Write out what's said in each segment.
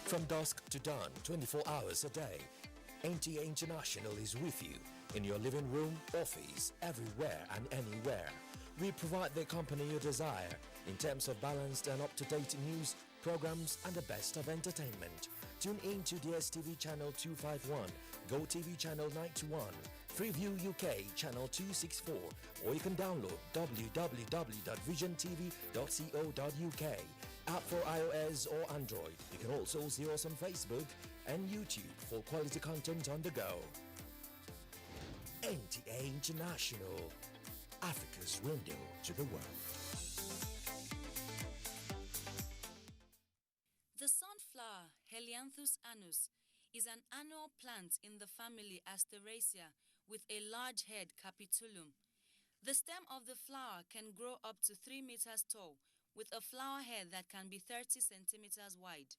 From dusk to dawn, 24 hours a day, NTA International is with you in your living room, office, everywhere and anywhere. We provide the company you desire in terms of balanced and up-to-date news, programs and the best of entertainment. Tune in to DSTV channel 251, GoTV channel 91, Freeview UK channel 264, or you can download www.visiontv.co.uk. App for iOS or Android. You can also see us on Facebook and YouTube for quality content on the go. NTA International, Africa's window to the world. The sunflower, Helianthus annus, is an annual plant in the family Asteraceae with a large head capitulum. The stem of the flower can grow up to 3 meters tall, with a flower head that can be 30 centimeters wide.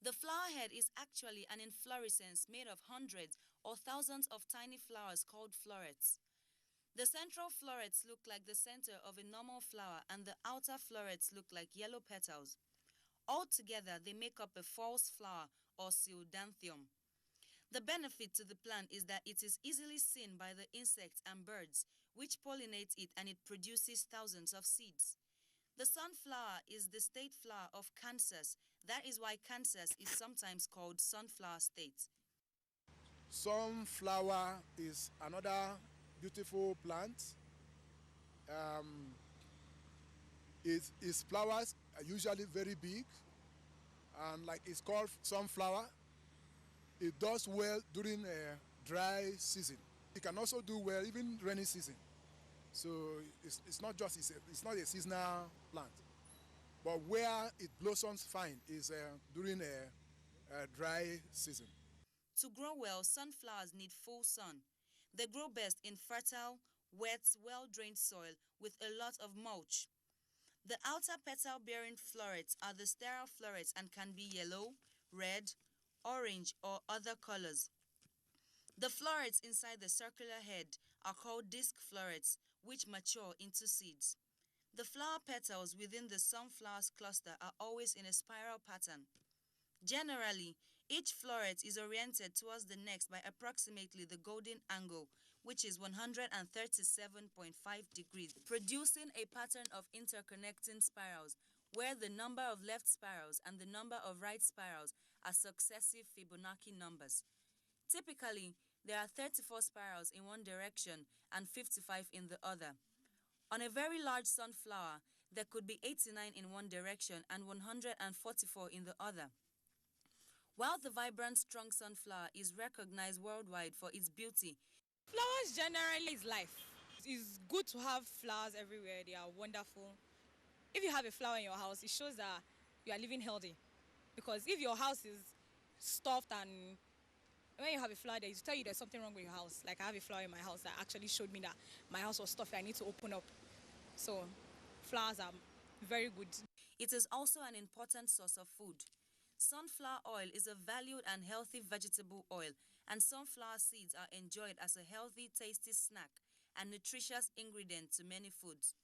The flower head is actually an inflorescence made of hundreds or thousands of tiny flowers called florets. The central florets look like the center of a normal flower and the outer florets look like yellow petals. Altogether, they make up a false flower or pseudanthium. The benefit to the plant is that it is easily seen by the insects and birds, which pollinate it, and it produces thousands of seeds. The sunflower is the state flower of Kansas. That is why Kansas is sometimes called Sunflower State. Sunflower is another beautiful plant. Its flowers are usually very big, and like it's called sunflower. It does well during a dry season. It can also do well even rainy season. So it's not a seasonal plant, but where it blossoms fine is during a dry season. To grow well, sunflowers need full sun. They grow best in fertile, wet, well-drained soil with a lot of mulch. The outer petal-bearing florets are the sterile florets and can be yellow, red, orange, or other colors. The florets inside the circular head are called disc florets, which mature into seeds. The flower petals within the sunflower's cluster are always in a spiral pattern. Generally, each floret is oriented towards the next by approximately the golden angle, which is 137.5 degrees, producing a pattern of interconnecting spirals, where the number of left spirals and the number of right spirals are successive Fibonacci numbers. Typically, there are 34 spirals in one direction and 55 in the other. On a very large sunflower, there could be 89 in one direction and 144 in the other. While the vibrant, strong sunflower is recognized worldwide for its beauty, flowers generally is life. It's good to have flowers everywhere. They are wonderful. If you have a flower in your house, it shows that you are living healthy. Because if your house is stuffed and when you have a flower there, it tell you there's something wrong with your house. Like I have a flower in my house that actually showed me that my house was stuffy. I need to open up. So flowers are very good. It is also an important source of food. Sunflower oil is a valued and healthy vegetable oil, and sunflower seeds are enjoyed as a healthy, tasty snack and nutritious ingredient to many foods.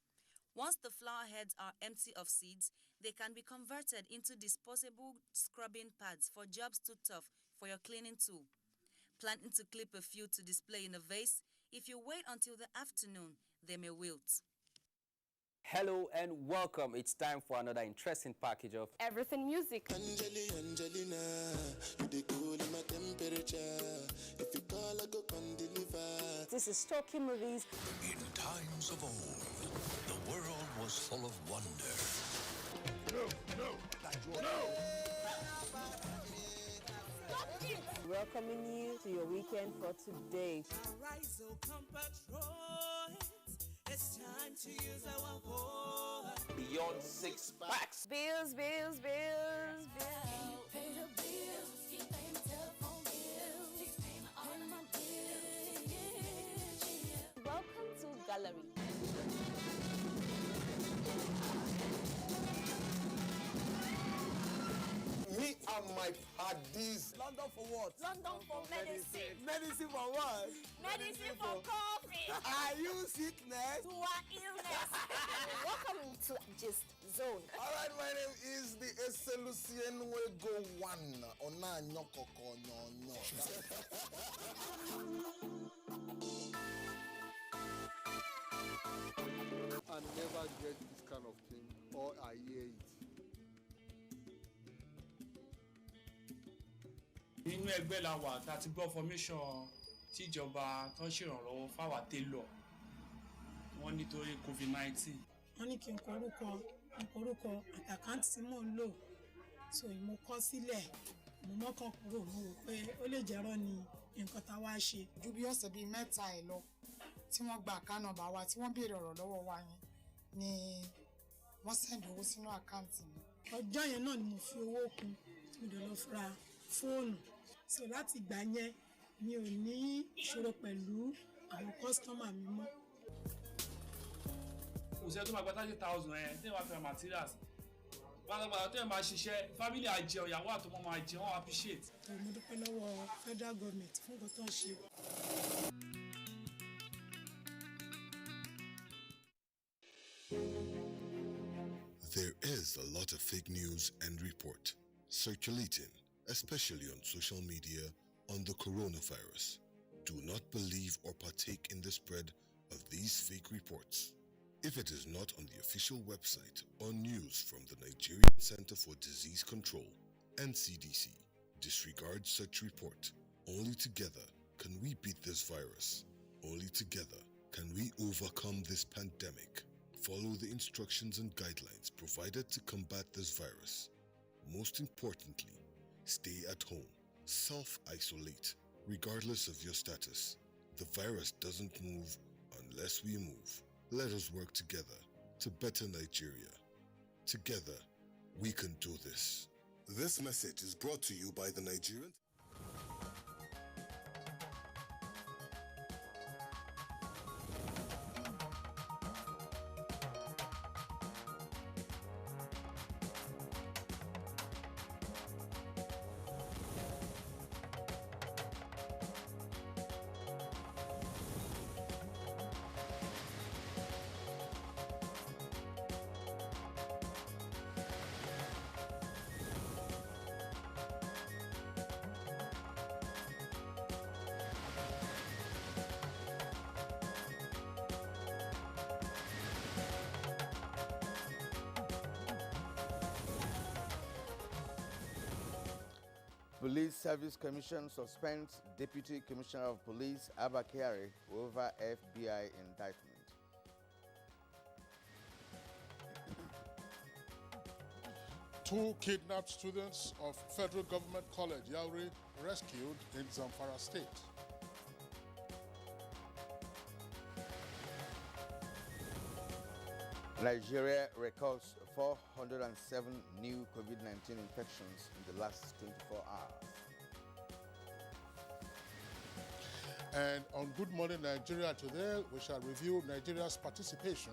Once the flower heads are empty of seeds, they can be converted into disposable scrubbing pads for jobs too tough for your cleaning tool. Planning to clip a few to display in a vase? If you wait until the afternoon, they may wilt. Hello and welcome. It's time for another interesting package of Everything Music. Angelina, you dey cool in my temperature. If you call, I go come deliver. This is Talking Movies. In times of old, the world was full of wonder. Welcoming you to your weekend for today. Arise, oh compatriots. It's time to use our voice. Beyond 6 packs. Bills. Pay the bills. Keep paying my telephone bills. Keep paying all of my bills. Welcome to Gallery. Me and my paddies. London for what? London for medicine. Medicine for what? Medicine for coffee. Are you sickness? To our illness. Welcome to Gist zone. All right, my name is the Eselusien Wego One. Ona nyokoko nyonyo. I never get this kind of thing, or I hear it. Nínú ẹgbẹ́ la wà tá a ti gbọ́ formation tíjọba tó ń ṣèrànlọ́wọ́ fáwa télọ̀ wọ́n nítorí COVID-19. wọ́n ní kí n kọ orúkọ àtàkáǹtì tí mò ń lò so mo kọ sílẹ̀ mo mọ́kàn kúrò mo rò pé ó lè jẹ́rọ́ ni nǹkan tá a wá ṣe. ju bí ọ̀sẹ̀ bíi mẹ́ta ẹ̀ lọ tí wọ́n gba àká nọ́mbà wa tí wọ́n béèrè ọ̀rọ̀ lọ́wọ́ wa yẹn ni wọ́n sẹ́ndì owó sínú àkáǹtì mi. ọjọ́ yẹn náà ni mo fi owó kún tí mo dẹ̀ lọ fura fóònù so láti ìgbà yẹn mi ò ní ìṣòro pẹ̀lú àwọn kọ́sítọ́mà mi mọ́. òṣìṣẹ́ tó máa gba 30,000 ẹ̀ tí wọ́n bá fẹ́ materials pátápátá tó yẹn máa ṣiṣẹ́ family àjẹun ìyàwó àtọmọ máa jẹun wọ́n appreciate. mo dúpẹ́ lọ́wọ́ federal government fún nǹkan tó ń ṣe. There is a lot of fake news and report circulating, especially on social media, on the coronavirus. Do not believe or partake in the spread of these fake reports. If it is not on the official website or news from the Nigerian Center for Disease Control, NCDC, disregard such report. Only together can we beat this virus. Only together can we overcome this pandemic. Follow the instructions and guidelines provided to combat this virus. Most importantly, stay at home. Self-isolate, regardless of your status. The virus doesn't move unless we move. Let us work together to better Nigeria. Together, we can do this. This message is brought to you by the Nigerian. Police Service Commission suspends Deputy Commissioner of Police Abba Kyari over FBI indictment. Two kidnapped students of Federal Government College, Yauri, rescued in Zamfara State. Nigeria records 407 new COVID-19 infections in the last 24 hours. And on Good Morning Nigeria today, we shall review Nigeria's participation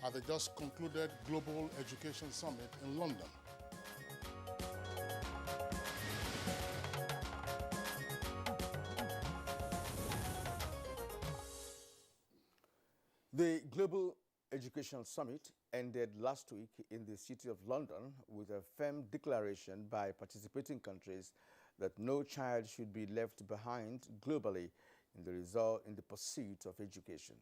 at the just concluded Global Education Summit in London. The Global Education Summit ended last week in the city of London with a firm declaration by participating countries that no child should be left behind globally in the pursuit of education.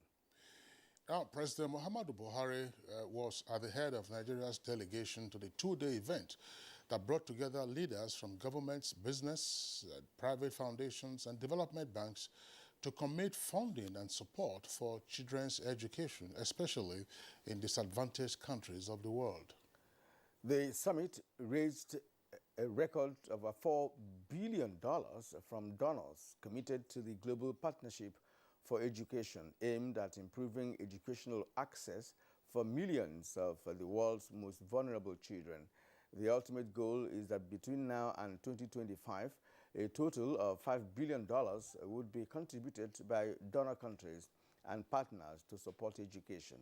Now, President Muhammadu Buhari was at the head of Nigeria's delegation to the two-day event that brought together leaders from governments, business, private foundations, and development banks to commit funding and support for children's education, especially in disadvantaged countries of the world. The summit raised a record of $4 billion from donors committed to the Global Partnership for Education, aimed at improving educational access for millions of the world's most vulnerable children. The ultimate goal is that between now and 2025, a total of $5 billion would be contributed by donor countries and partners to support education.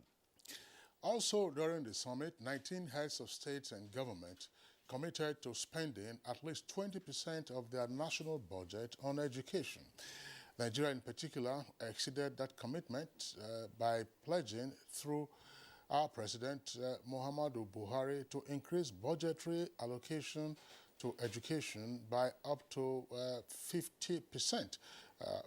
Also during the summit, 19 heads of states and government committed to spending at least 20% of their national budget on education. Nigeria in particular exceeded that commitment by pledging through our President, Muhammadu Buhari, to increase budgetary allocation to education by up to 50%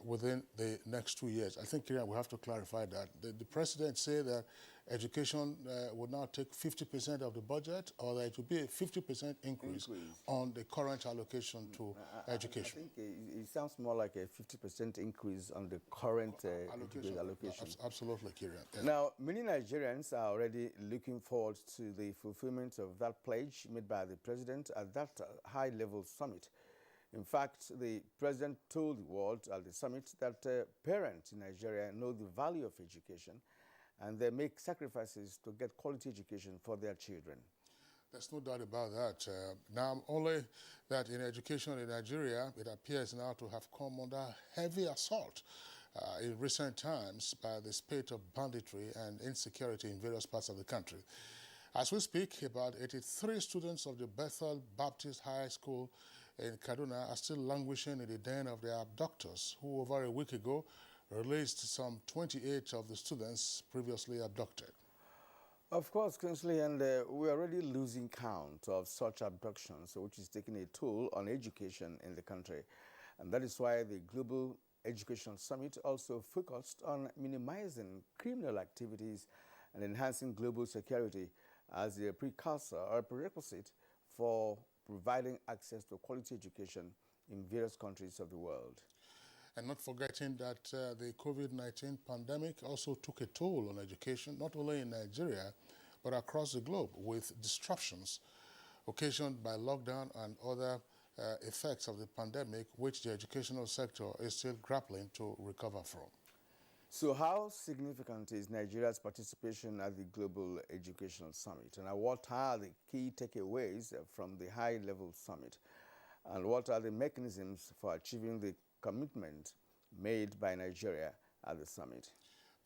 within the next 2 years. I think, Kieran, we have to clarify that. The President said that education would now take 50% of the budget, or that it would be a 50% increase on the current allocation to education. I think it sounds more like a 50% increase on the current allocation. Absolutely, Kieran. Yeah. Now, many Nigerians are already looking forward to the fulfillment of that pledge made by the President at that high-level summit. In fact, the President told the world at the summit that parents in Nigeria know the value of education, and they make sacrifices to get quality education for their children. There's no doubt about that. Now, only that in education in Nigeria, it appears now to have come under heavy assault in recent times by the spate of banditry and insecurity in various parts of the country. As we speak, about 83 students of the Bethel Baptist High School in Kaduna are still languishing in the den of their abductors, who over a week ago released some 28 of the students previously abducted. Of course, Kingsley, and we're already losing count of such abductions, which is taking a toll on education in the country. And that is why the Global Education Summit also focused on minimizing criminal activities and enhancing global security as a precursor or prerequisite for providing access to quality education in various countries of the world. And not forgetting that the COVID-19 pandemic also took a toll on education, not only in Nigeria, but across the globe, with disruptions occasioned by lockdown and other effects of the pandemic, which the educational sector is still grappling to recover from. So how significant is Nigeria's participation at the Global Educational Summit? And what are the key takeaways from the high-level summit? And what are the mechanisms for achieving the commitment made by Nigeria at the summit?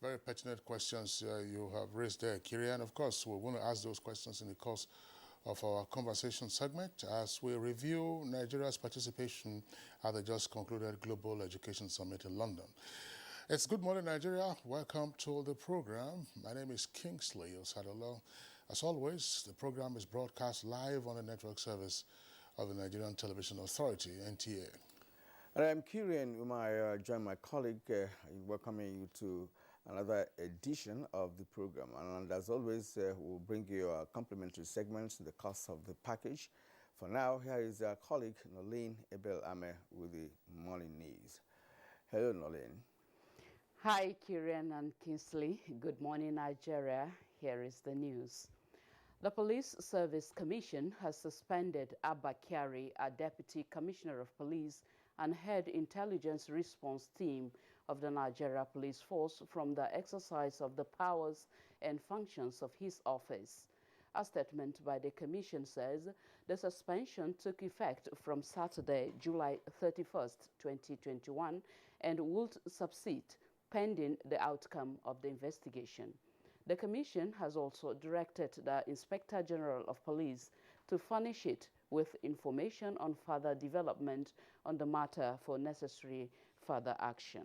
Very pertinent questions you have raised there, Kirian. Of course, we're going to ask those questions in the course of our conversation segment as we review Nigeria's participation at the just concluded Global Education Summit in London. It's Good Morning, Nigeria. Welcome to the program. My name is Kingsley Osadolo. As always, the program is broadcast live on the network service of the Nigerian Television Authority, NTA. And I'm Kirian Umar, join my colleague in welcoming you to another edition of the program. And as always, we'll bring you complimentary segments in the course of the package. For now, here is our colleague, Nolene Ebel-Ame, with the morning news. Hello, Nolene. Hi, Kirian and Kingsley. Good morning, Nigeria. Here is the news. The Police Service Commission has suspended Abba Kyari, a Deputy Commissioner of Police and Head Intelligence Response Team of the Nigeria Police Force, from the exercise of the powers and functions of his office. A statement by the Commission says the suspension took effect from Saturday, July 31st, 2021, and would subside pending the outcome of the investigation. The Commission has also directed the Inspector General of Police to furnish it with information on further development on the matter for necessary further action.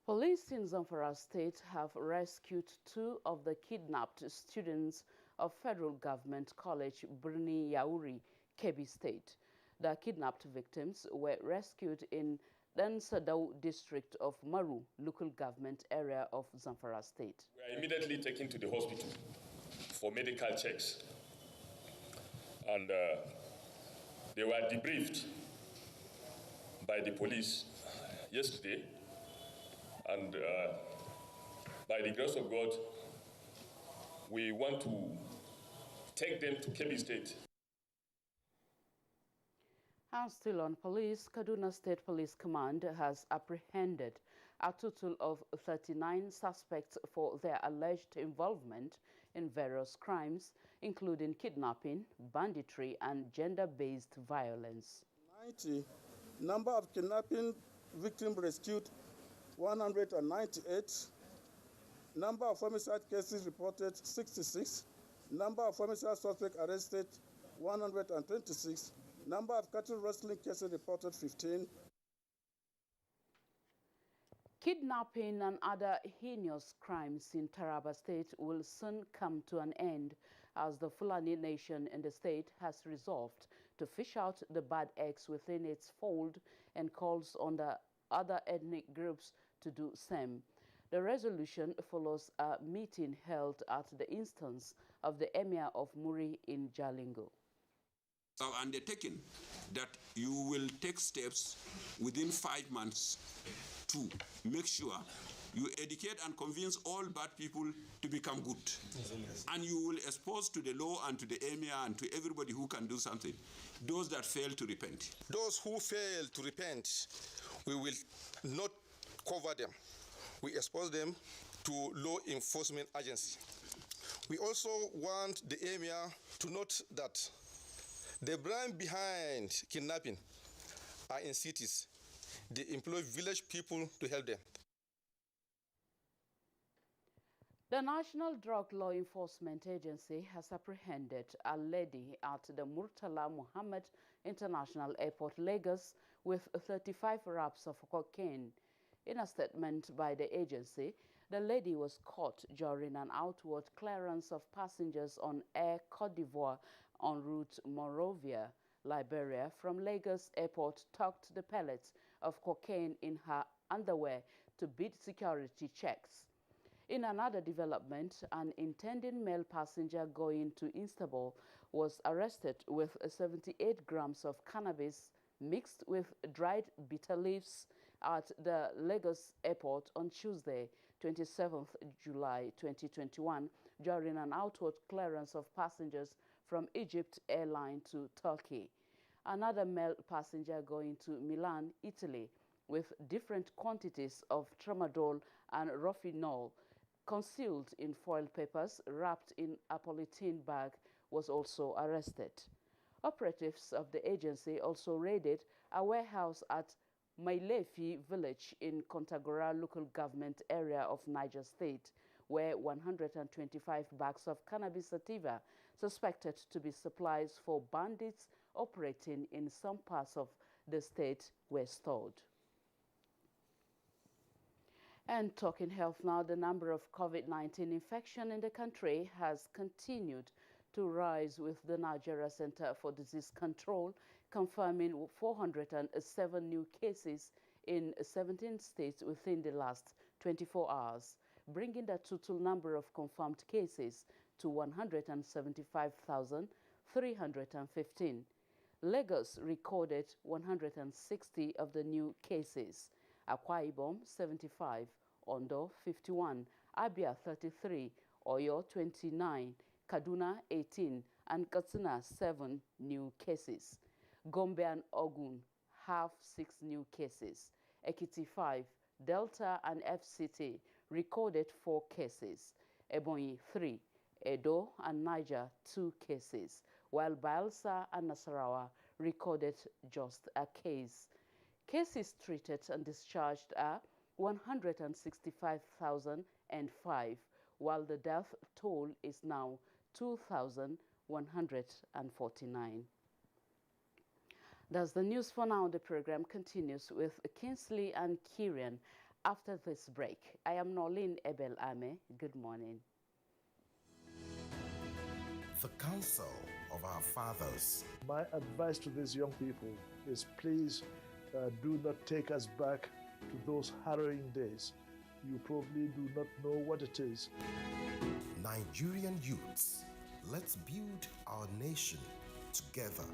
Police in Zamfara State have rescued 2 of the kidnapped students of Federal Government College Birni Yauri, Kebbi State. The kidnapped victims were rescued in Dansadau district of Maru, local government area of Zamfara State. We are immediately taken to the hospital for medical checks. And they were debriefed by the police yesterday. And by the grace of God, we want to take them to Kebbi State. And still on police, Kaduna State Police Command has apprehended a total of 39 suspects for their alleged involvement in various crimes, including kidnapping, banditry, and gender-based violence. 90. Number of kidnapping victims rescued, 198. Number of homicide cases reported, 66. Number of homicide suspects arrested, 126. Number of cattle rustling cases reported, 15. Kidnapping and other heinous crimes in Taraba State will soon come to an end as the Fulani nation in the state has resolved to fish out the bad eggs within its fold and calls on the other ethnic groups to do same. The resolution follows a meeting held at the instance of the Emir of Muri in Jalingo. Undertaken that you will take steps within 5 months to make sure you educate and convince all bad people to become good. And you will expose to the law and to the emir and to everybody who can do something, those that fail to repent. Those who fail to repent, we will not cover them. We expose them to law enforcement agency. We also want the emir to note that the brand behind kidnapping are in cities. They employ village people to help them. The National Drug Law Enforcement Agency has apprehended a lady at the Murtala Muhammad International Airport, Lagos, with 35 wraps of cocaine. In a statement by the agency, the lady was caught during an outward clearance of passengers on Air Côte d'Ivoire en route Monrovia, Liberia, from Lagos Airport, tucked the pellets of cocaine in her underwear to beat security checks. In another development, an intending male passenger going to Istanbul was arrested with 78 grams of cannabis mixed with dried bitter leaves at the Lagos Airport on Tuesday, 27th July 2021, during an outward clearance of passengers from Egypt Airline to Turkey. Another male passenger going to Milan, Italy, with different quantities of tramadol and rofinol concealed in foil papers wrapped in a polythene bag was also arrested. Operatives of the agency also raided a warehouse at Mailefi village in Kontagora local government area of Niger State, where 125 bags of cannabis sativa suspected to be supplies for bandits operating in some parts of the state were stored. And talking health now, the number of COVID-19 infection in the country has continued to rise, with the Nigeria Center for Disease Control confirming 407 new cases in 17 states within the last 24 hours, bringing the total number of confirmed cases to 175,315. Lagos recorded 160 of the new cases, Akwa Ibom 75, Ondo 51, Abia 33, Oyo 29, Kaduna 18, and Katsina 7 new cases. Gombe and Ogun have 6 new cases. Ekiti 5, Delta and FCT recorded 4 cases. Ebonyi 3, Edo and Niger 2 cases, while Bayelsa and Nasarawa recorded just a case. Cases treated and discharged are 165,005, while the death toll is now 2,149. That's the news for now. The program continues with Kingsley and Kieran after this break. I am Nolin Ebel Ame. Good morning. The Council of Our Fathers. My advice to these young people is please do not take us back to those harrowing days. You probably do not know what it is. Nigerian youths, let's build our nation together.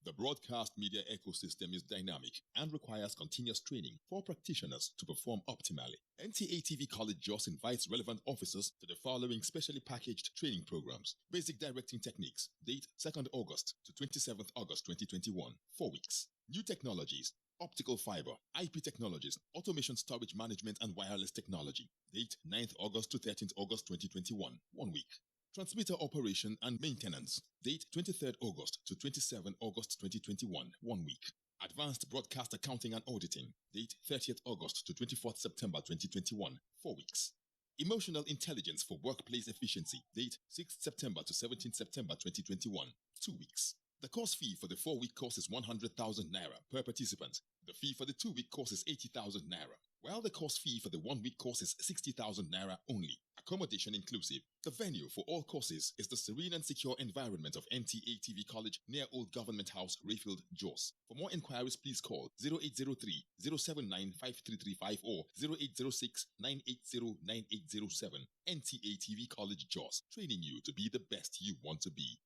The broadcast media ecosystem is dynamic and requires continuous training for practitioners to perform optimally. NTA TV College Jos invites relevant officers to the following specially packaged training programs. Basic Directing Techniques, date 2nd August to 27th August 2021, 4 weeks. New Technologies, Optical Fiber, IP Technologies, Automation Storage Management and Wireless Technology, date 9th August to 13th August 2021, 1 week. Transmitter Operation and Maintenance, date 23rd August to 27th August 2021, 1 week. Advanced Broadcast Accounting and Auditing, date 30th August to 24th September 2021, 4 weeks. Emotional Intelligence for Workplace Efficiency, date 6th September to 17th September 2021, 2 weeks. The course fee for the 4-week course is 100,000 naira per participant. The fee for the 2-week course is 80,000 naira, while the course fee for the 1-week course is 60,000 naira only, accommodation inclusive. The venue for all courses is the serene and secure environment of NTA TV College near Old Government House, Rayfield, Jos. For more inquiries, please call 0803 079 5335 or 0806 980 9807. NTA TV College, Jos, training you to be the best you want to be.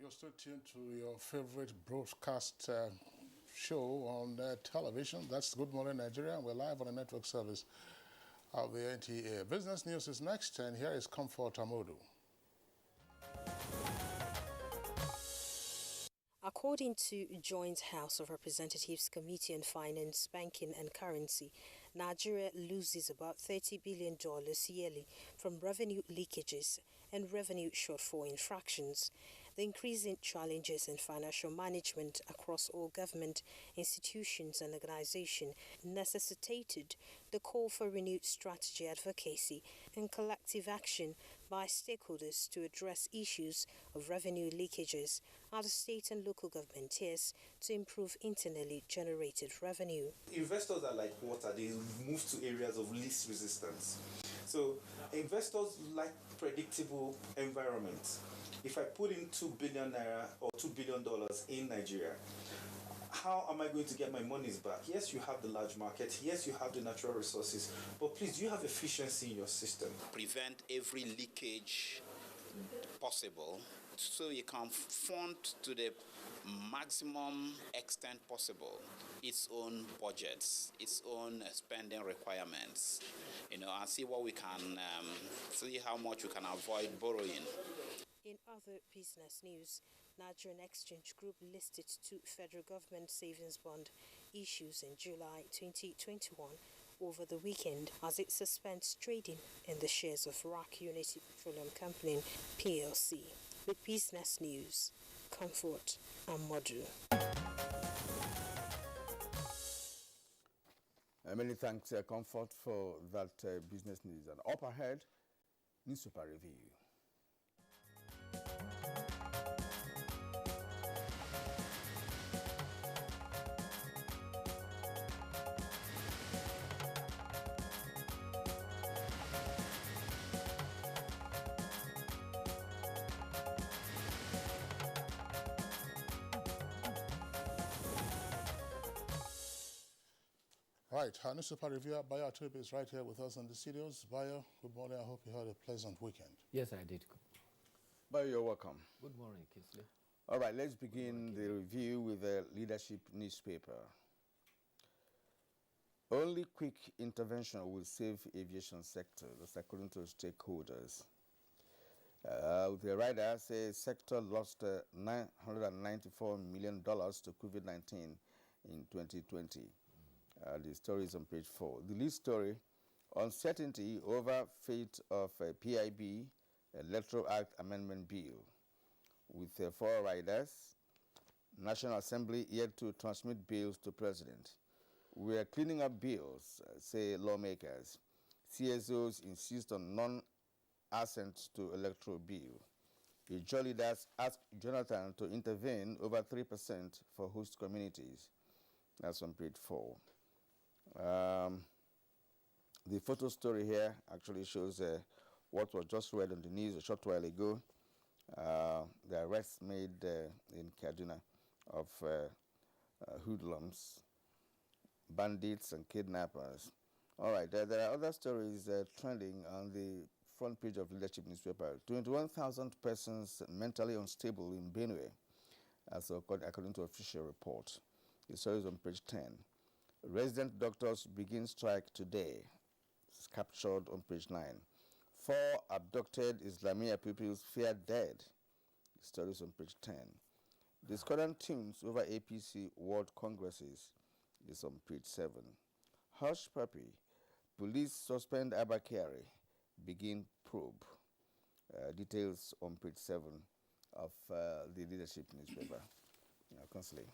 You're still tuned to your favorite broadcast show on television. That's Good Morning Nigeria. We're live on the network service of the NTA. Business News is next, and here is Comfort Amodu. According to Joint House of Representatives Committee on Finance, Banking and Currency, Nigeria loses about $30 billion yearly from revenue leakages and revenue shortfall infractions. The increasing challenges in financial management across all government institutions and organizations necessitated the call for renewed strategy advocacy and collective action by stakeholders to address issues of revenue leakages at the state and local government tiers to improve internally generated revenue. Investors are like water, they move to areas of least resistance. So investors like predictable environments. If I put in 2 billion naira or $2 billion in Nigeria, how am I going to get my monies back? Yes, you have the large market. Yes, you have the natural resources. But please, do you have efficiency in your system? Prevent every leakage possible so you can fund to the maximum extent possible its own budgets, its own spending requirements, and see what we can, see how much we can avoid borrowing. In other business news, Nigerian Exchange Group listed 2 federal government savings bond issues in July 2021 over the weekend as it suspends trading in the shares of RAC Unity Petroleum Company PLC. With business news, Comfort and Modu. Many thanks, Comfort, for that business news. And up ahead, newspaper review. Right, our newspaper reviewer, Bayo Atuebe, is right here with us in the studios. Bayo, good morning. I hope you had a pleasant weekend. Yes, I did. Bayo, you're welcome. Good morning, Kingsley. All right, let's begin the review with the leadership newspaper. Only quick intervention will save aviation sector, that's according to stakeholders. The writer says sector lost $994 million to COVID-19 in 2020. The story is on page 4. The lead story Uncertainty over fate of PIB Electoral Act Amendment Bill. With 4 riders, National Assembly yet to transmit bills to President. We are cleaning up bills, say lawmakers. CSOs insist on non-assent to electoral bill. Ijó leaders ask Jonathan to intervene over 3% for host communities. That's on page 4. The photo story here actually shows what was just read on the news a short while ago. The arrest made in Kaduna of hoodlums, bandits, and kidnappers. All right, there are other stories trending on the front page of Leadership newspaper. 21,000 persons mentally unstable in Benue, as according to official report. The story is on page 10. Resident doctors begin strike today. It's captured on page 9. 4 abducted Islamia pupils feared dead. The story is on page 10. Discordant tunes over APC World Congresses is on page 7. Hush puppy. Police suspend Abakari. Begin probe. Details on page 7 of the Leadership newspaper. Constantly.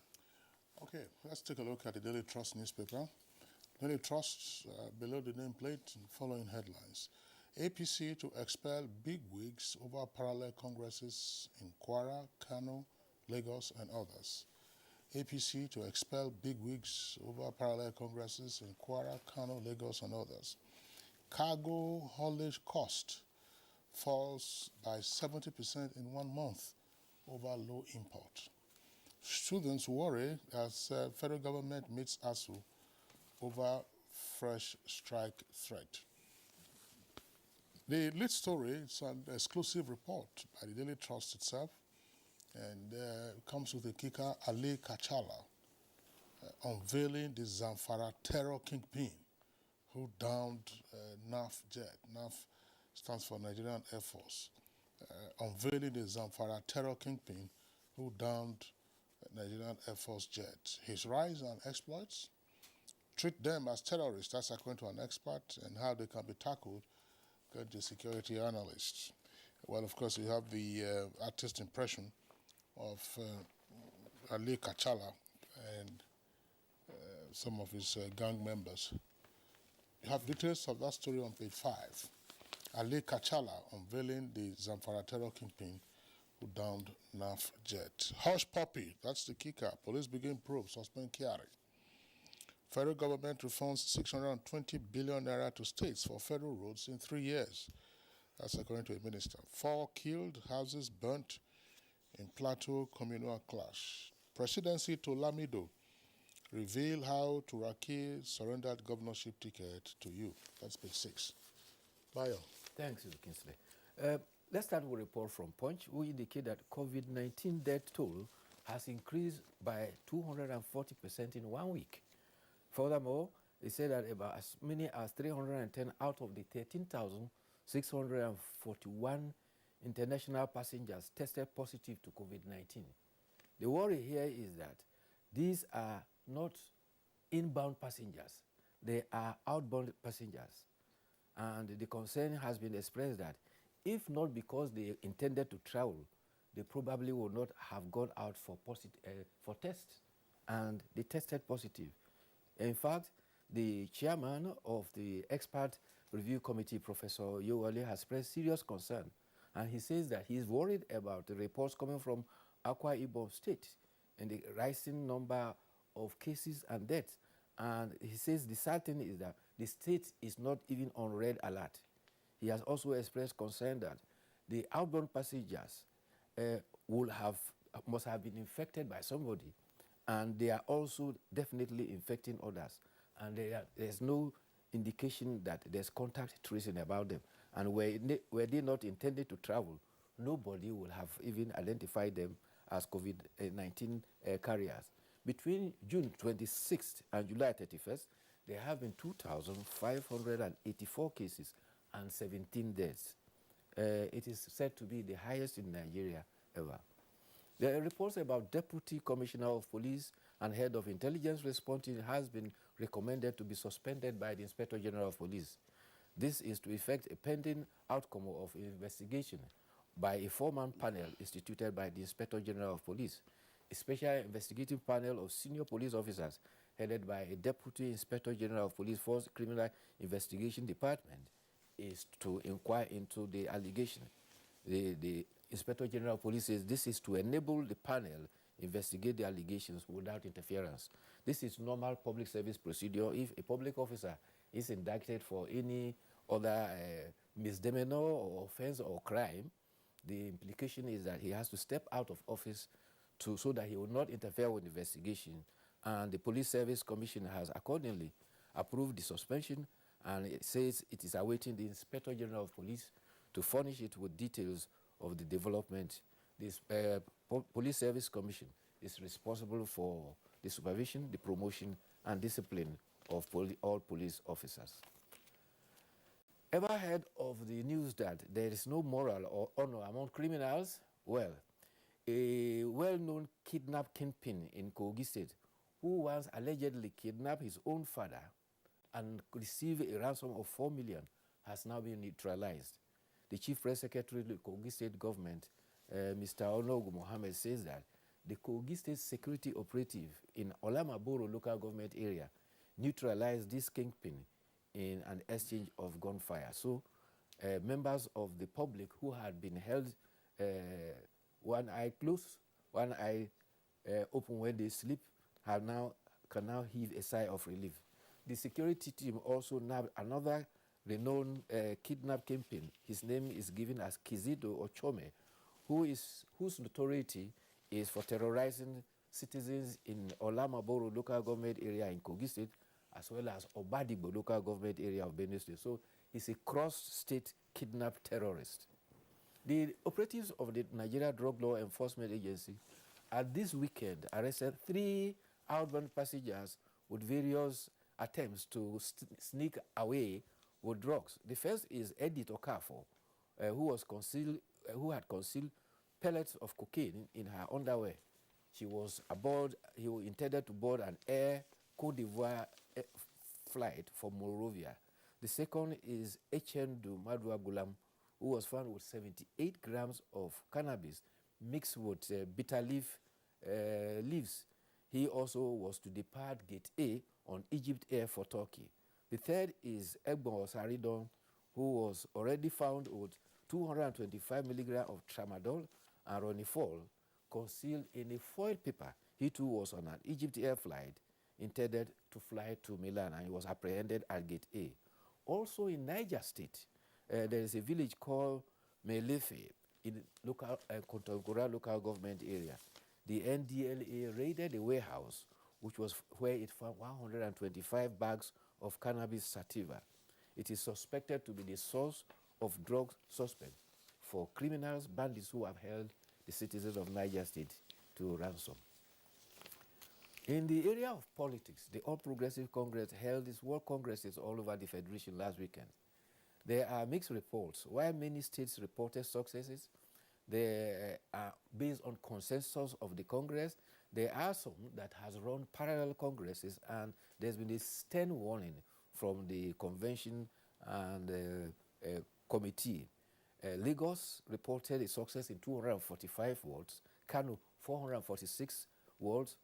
Okay, let's take a look at the Daily Trust newspaper. Daily Trust, below the nameplate, following headlines. APC to expel bigwigs over parallel congresses in Kwara, Kano, Lagos, and others. APC to expel bigwigs over parallel congresses in Kwara, Kano, Lagos, and others. Cargo haulage cost falls by 70% in 1 month over low import. Students worry as federal government meets ASU over fresh strike threat. The lead story is an exclusive report by the Daily Trust itself, and it comes with a kicker, Ali Kachala, unveiling the Zamfara terror kingpin who downed NAF jet. NAF stands for Nigerian Air Force. Unveiling the Zamfara terror kingpin who downed Nigerian Air Force jet. His rise and exploits, treat them as terrorists, that's according to an expert, and how they can be tackled, according to security analysts. Well, of course, you have the artist impression of Ali Kachala and some of his gang members. You have details of that story on page 5. Ali Kachala unveiling the Zamfara terror kingpin who downed NAF jet. Hush puppy, that's the kicker. Police begin probe, suspend Kyari. Federal government refunds 620 billion naira to states for federal roads in 3 years. That's according to a minister. 4 killed, houses burnt in Plateau communal clash. Presidency to Lamido. Reveal how Turaki surrendered governorship ticket to you. That's page 6. Bayo. Thanks, Kingsley. Let's start with a report from Punch, who indicate that COVID-19 death toll has increased by 240% in 1 week. Furthermore, it said that about as many as 310 out of the 13,641 international passengers tested positive to COVID-19. The worry here is that these are not inbound passengers, they are outbound passengers. And the concern has been expressed that if not because they intended to travel, they probably would not have gone out for tests, and they tested positive. In fact, the chairman of the expert review committee, Professor Yowale, has expressed serious concern, and he says that he is worried about the reports coming from Akwa Ibom State and the rising number of cases and deaths. And he says the sad thing is that the state is not even on red alert. He has also expressed concern that the outbound passengers must have been infected by somebody, and they are also definitely infecting others. And there's no indication that there's contact tracing about them. And were they not intended to travel, nobody will have even identified them as COVID-19 carriers. Between June 26th and July 31st, there have been 2,584 cases and 17 deaths. It is said to be the highest in Nigeria ever. There are reports about Deputy Commissioner of Police and Head of Intelligence Response Team has been recommended to be suspended by the Inspector General of Police. This is to effect a pending outcome of investigation by a four-man panel instituted by the Inspector General of Police. A special investigative panel of senior police officers headed by a Deputy Inspector General of Police Force Criminal Investigation Department is to inquire into the allegation. The Inspector General of Police says this is to enable the panel investigate the allegations without interference. This is normal public service procedure. If a public officer is indicted for any other misdemeanor or offense or crime, the implication is that he has to step out of office so that he will not interfere with the investigation. And the Police Service Commission has accordingly approved the suspension, and it says it is awaiting the Inspector General of Police to furnish it with details of the development. This Police Service Commission is responsible for the supervision, the promotion, and discipline of all police officers. Ever heard of the news that there is no moral or honor among criminals? Well, a well-known kidnap kingpin in Kogi State, who once allegedly kidnapped his own father and received a ransom of 4 million, has now been neutralized. The Chief Press Secretary of the Kogi State government, Mr. Onogu Mohammed, says that the Kogi State security operative in Olamaboro local government area neutralized this kingpin in an exchange of gunfire. So members of the public who had been held one eye closed, one eye open when they sleep, can now heave a sigh of relief. The security team also nabbed another renowned kidnap kingpin. His name is given as Kizido Ochome, whose notoriety is for terrorizing citizens in Olamaboro local government area in Kogi State, as well as Obadibo local government area of Benue State. So he's a cross-state kidnap terrorist. The operatives of the Nigeria Drug Law Enforcement Agency at this weekend arrested 3 outbound passengers with various attempts to sneak away with drugs. The first is Edith Okafor, who had concealed pellets of cocaine in her underwear. He intended to board an Air Cote d'Ivoire flight from Monrovia. The second is Echendu Madua Gulam, who was found with 78 grams of cannabis mixed with bitter leaves. He also was to depart Gate A on Egypt Air for Turkey. The third is Egbon Osaridon, who was already found with 225 milligrams of tramadol and Ronifol concealed in a foil paper. He too was on an Egypt Air flight intended to fly to Milan, and he was apprehended at Gate A. Also in Niger State, there is a village called Melefe in Kontagora local government area. The NDLA raided a warehouse, where it found 125 bags of cannabis sativa. It is suspected to be the source of drug suspect for criminals, bandits who have held the citizens of Niger State to ransom. In the area of politics, the All Progressive Congress held its world congresses all over the Federation last weekend. There are mixed reports. While many states reported successes, they are based on consensus of the Congress. There are some that has run parallel congresses, and there's been a stern warning from the convention and committee. Lagos reported a success in 245 wards. Kano, 446 wards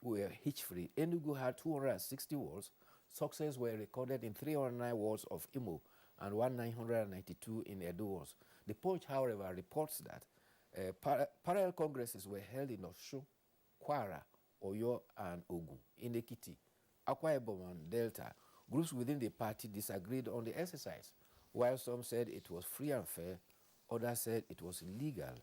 were hitch-free. Enugu had 260 wards. Success were recorded in 309 wards of Imo and 1992 in Edo wards. The Punch, however, reports that parallel congresses were held in Osun, Kwara, Oyo, and Ogun. In Ekiti, Akwa Ibom, and Delta, groups within the party disagreed on the exercise. While some said it was free and fair, others said it was illegal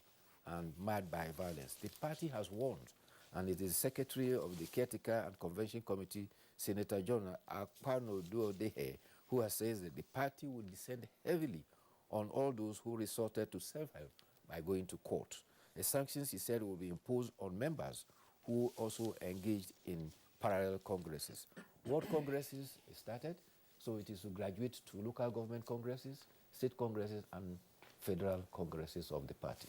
and marred by violence. The party has warned, and it is Secretary of the Caretaker and Convention Committee, Senator John Akpano Duodehe, who has said that the party will descend heavily on all those who resorted to self-help by going to court. The sanctions, he said, will be imposed on members who also engaged in parallel congresses. World congresses started, so it is to graduate to local government congresses, state congresses, and federal congresses of the party.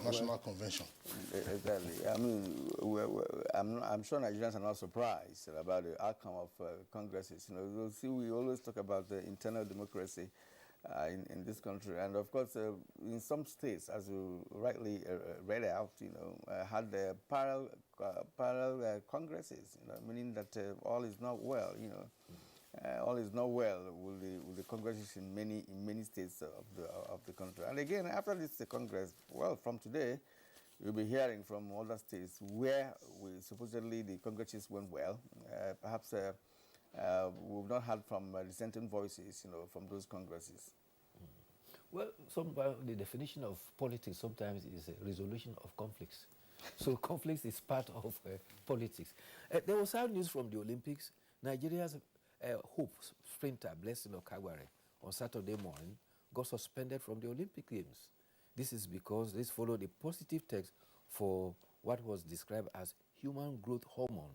national convention. Exactly. I mean, I'm sure Nigerians are not surprised about the outcome of congresses. You know, see, we always talk about the internal democracy in this country, and of course, in some states, as you rightly read out, you know, had parallel congresses. You know, meaning that all is not well. You know. All is not well with the congresses in many states of the country. And again, after this congress, well, from today, we'll be hearing from other states where supposedly the congresses went well. Perhaps we've not heard from dissenting voices, you know, from those congresses. Well, the definition of politics sometimes is a resolution of conflicts. So conflicts is part of politics. There was sad news from the Olympics. Nigeria's hope sprinter Blessing Okagbare on Saturday morning got suspended from the Olympic Games. This is because this followed a positive test for what was described as human growth hormone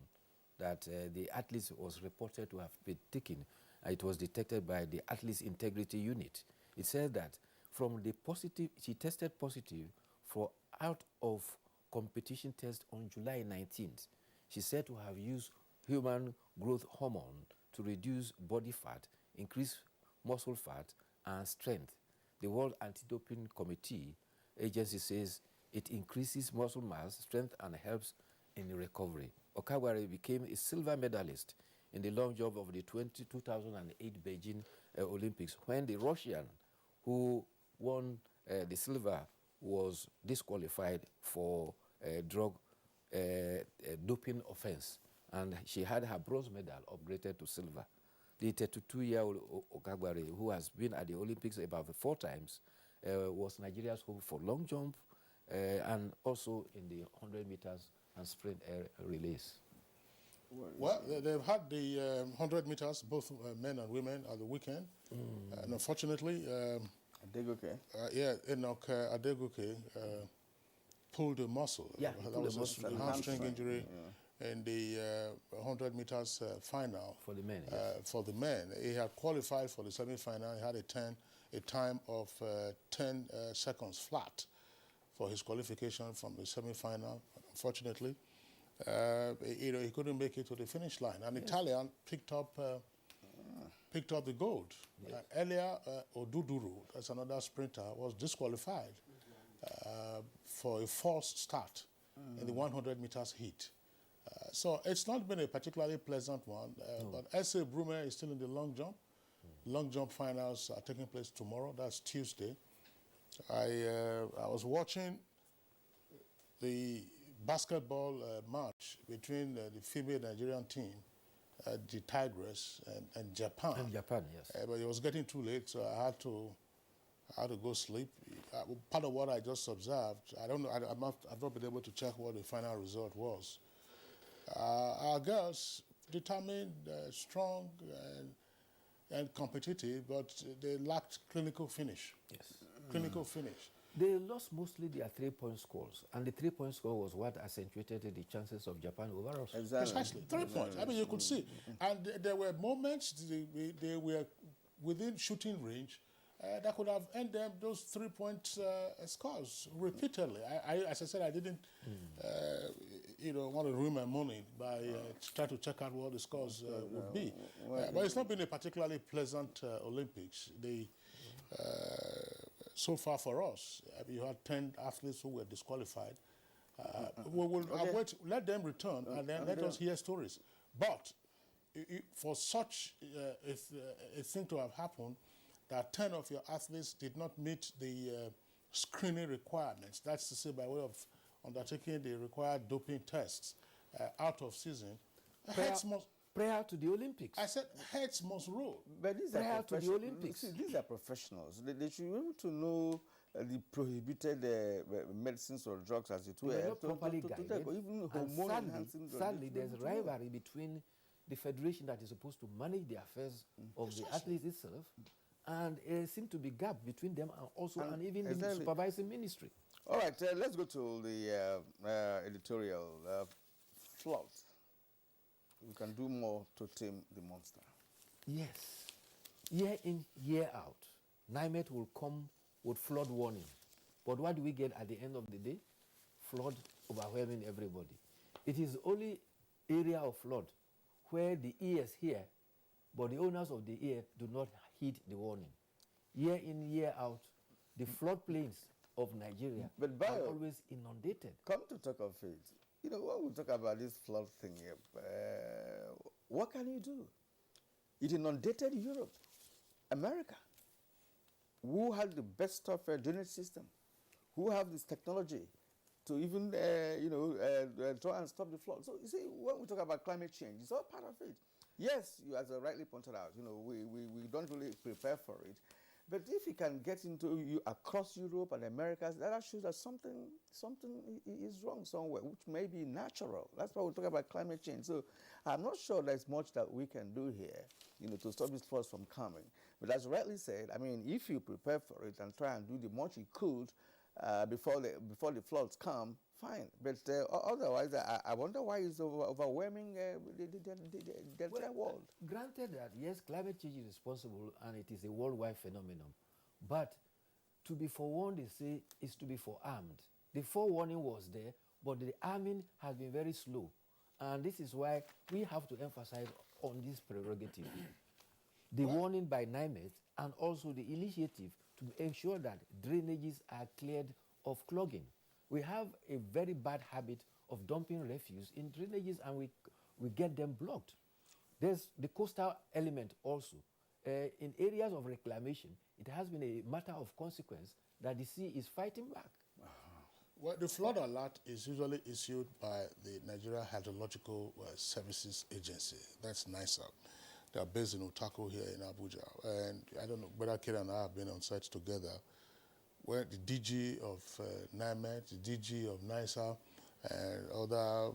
that the athlete was reported to have been taking. It was detected by the athlete's integrity unit. It said that from the positive, she tested positive for out of competition test on July 19th. She said to have used human growth hormone to reduce body fat, increase muscle fat, and strength. The World Anti-Doping Committee agency says it increases muscle mass, strength, and helps in recovery. Okagbare became a silver medalist in the long jump of the 2008 Beijing Olympics when the Russian who won the silver was disqualified for drug doping offense. And she had her bronze medal upgraded to silver. The 32-year-old Okagbare, who has been at the Olympics about 4 times, was Nigeria's hope for long jump and also in the 100 meters and sprint relays. Well, they've had the 100 meters, both men and women, at the weekend. And unfortunately, Enoch Adegoke pulled a muscle. Yeah, that was a hamstring injury. In the 100 meters final for the men. For the men, he had qualified for the semi-final. He had a time of 10 seconds flat for his qualification from the semi-final. Unfortunately, he couldn't make it to the finish line. An Italian picked up the gold. Earlier, Oduduru, that's another sprinter, was disqualified for a false start in the 100 meters heat. So it's not been a particularly pleasant one, but S.A. Brume is still in the long jump. Long jump finals are taking place tomorrow. That's Tuesday. I was watching the basketball match between the female Nigerian team, the Tigress, and Japan. And Japan, yes. But it was getting too late, so I had to go sleep. Part of what I just observed, I don't know. I've not been able to check what the final result was. Our girls determined, strong, and competitive, but they lacked clinical finish. Yes. Clinical finish. They lost mostly their 3-point scores, and the 3-point score was what accentuated the chances of Japan over us. Exactly. Precisely, 3 points. I mean, you could see. And there were moments they were within shooting range that could have ended those 3-point scores repeatedly. As I said, I didn't want to ruin my morning by trying to check out what the scores would be. But it's not been a particularly pleasant Olympics. So far for us, you had 10 athletes who were disqualified. We will let them return and then let us hear stories. But for such a thing to have happened, that 10 of your athletes did not meet the screening requirements, that's to say by way of undertaking the required doping tests out of season, prior to the Olympics. I said heads must roll. But these prior to the Olympics. See, these are professionals. They should be able to know the prohibited medicines or drugs, as it were. They are not properly guided. Even hormone-enhancing drugs. Sadly, there's rivalry between the federation that is supposed to manage the affairs of the athletes itself, and there seems to be gap between them and even the supervising ministry. All right, let's go to the editorial. Flood. We can do more to tame the monster. Yes. Year in, year out, NIMET will come with flood warning. But what do we get at the end of the day? Flood overwhelming everybody. It is only area of flood where the ears hear, but the owners of the ear do not heed the warning. Year in, year out, the floodplains of Nigeria are always inundated. Come to talk of it, you know, when we talk about this flood thing here, what can you do? It inundated Europe, America, who had the best of drainage system, who have this technology to even, try and stop the flood. So you see, when we talk about climate change, it's all part of it. Yes, you, as I rightly pointed out, you know, we don't really prepare for it. But if you can get into across Europe and Americas, that shows that something is wrong somewhere, which may be natural. That's why we talk about climate change. So I'm not sure there's much that we can do here, you know, to stop these floods from coming. But as rightly said, I mean, if you prepare for it and try and do the much you could before the floods come, fine. But otherwise, I wonder why it's overwhelming the entire world. Granted that, yes, climate change is responsible and it is a worldwide phenomenon. But to be forewarned, they say, is to be forearmed. The forewarning was there, but the arming has been very slow. And this is why we have to emphasize on this prerogative. The warning by NIMET and also the initiative to ensure that drainages are cleared of clogging. We have a very bad habit of dumping refuse in drainages and we get them blocked. There's the coastal element also. In areas of reclamation, it has been a matter of consequence that the sea is fighting back. Well, the flood alert is usually issued by the Nigeria Hydrological Services Agency. That's NISA. They are based in Utako here in Abuja. And I don't know whether Kira and I have been on site together, where the DG of NIMET, the DG of NISA, and other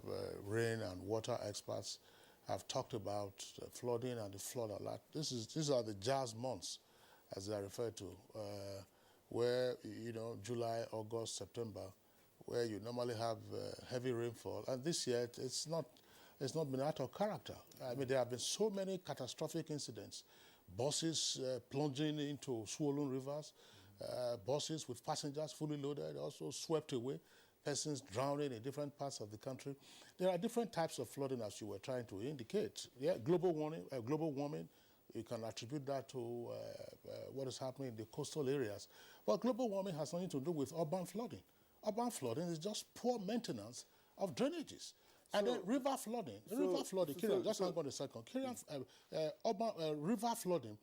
rain and water experts have talked about flooding and the flood alert. These are the jazz months, as they are referred to, where, you know, July, August, September, where you normally have heavy rainfall. And this year, it's not been out of character. I mean, there have been so many catastrophic incidents. Buses plunging into swollen rivers, buses with passengers fully loaded, also swept away, persons drowning in different parts of the country. There are different types of flooding, as you were trying to indicate. Yeah, global warming, you can attribute that to what is happening in the coastal areas. But global warming has nothing to do with urban flooding. Urban flooding is just poor maintenance of drainages. And then river flooding, Kieran, just hang on a second. Kieran, river flooding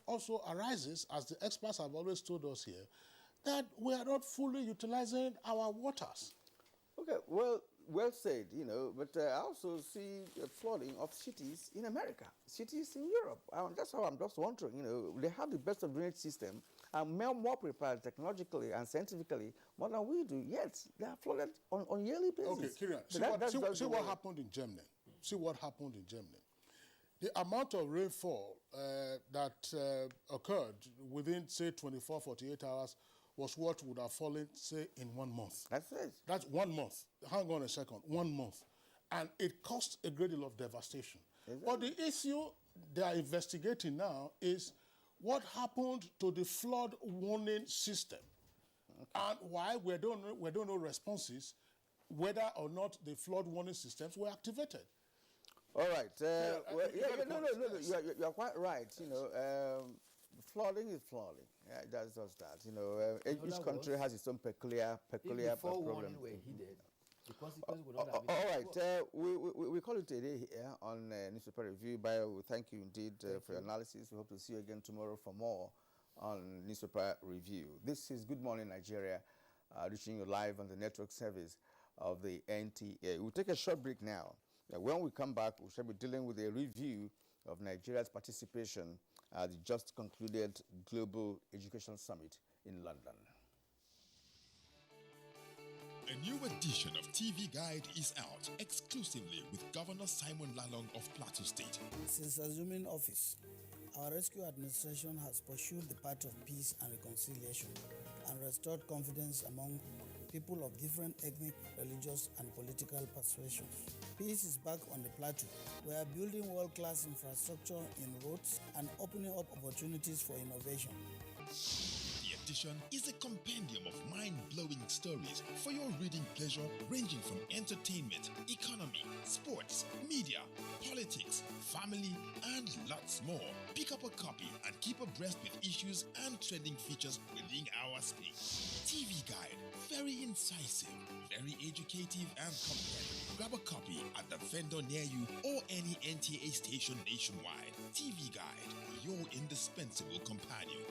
also arises, as the experts have always told us here, that we are not fully utilizing our waters. Okay, well said, you know, but I also see flooding of cities in America, cities in Europe. That's how I'm just wondering, you know, they have the best of drainage system and more prepared technologically and scientifically more than we do, yet they are flooded on yearly basis. Okay, Kieran, see what happened in Germany. See what happened in Germany. The amount of rainfall that occurred within, say, 24, 48 hours was what would have fallen, say, in 1 month. That's it. That's 1 month. Hang on a second. 1 month. And it caused a great deal of devastation. But the issue they are investigating now is what happened to the flood warning system, and why we don't know responses, whether or not the flood warning systems were activated. All right. You are quite right. You know, flooding is flooding. Yeah, that's just that. You know, each country has its own peculiar problem. The consequence would not have been. All right, we call it a day here on Newspaper Review. Bio, we thank you indeed for your analysis. We hope to see you again tomorrow for more on Newspaper Review. This is Good Morning Nigeria, reaching you live on the network service of the NTA. We'll take a short break now. When we come back, we shall be dealing with a review of Nigeria's participation at the just concluded Global Education Summit in London. A new edition of TV Guide is out exclusively with Governor Simon Lalong of Plateau State. Since assuming office, our rescue administration has pursued the path of peace and reconciliation and restored confidence among people of different ethnic, religious, and political persuasions. Peace is back on the plateau. We are building world-class infrastructure in roads and opening up opportunities for innovation. The Television is a compendium of mind-blowing stories for your reading pleasure, ranging from entertainment, economy, sports, media, politics, family, and lots more. Pick up a copy and keep abreast with issues and trending features within our space. TV Guide, very incisive, very educative and compelling. Grab a copy at the vendor near you or any NTA station nationwide. TV Guide, your indispensable companion.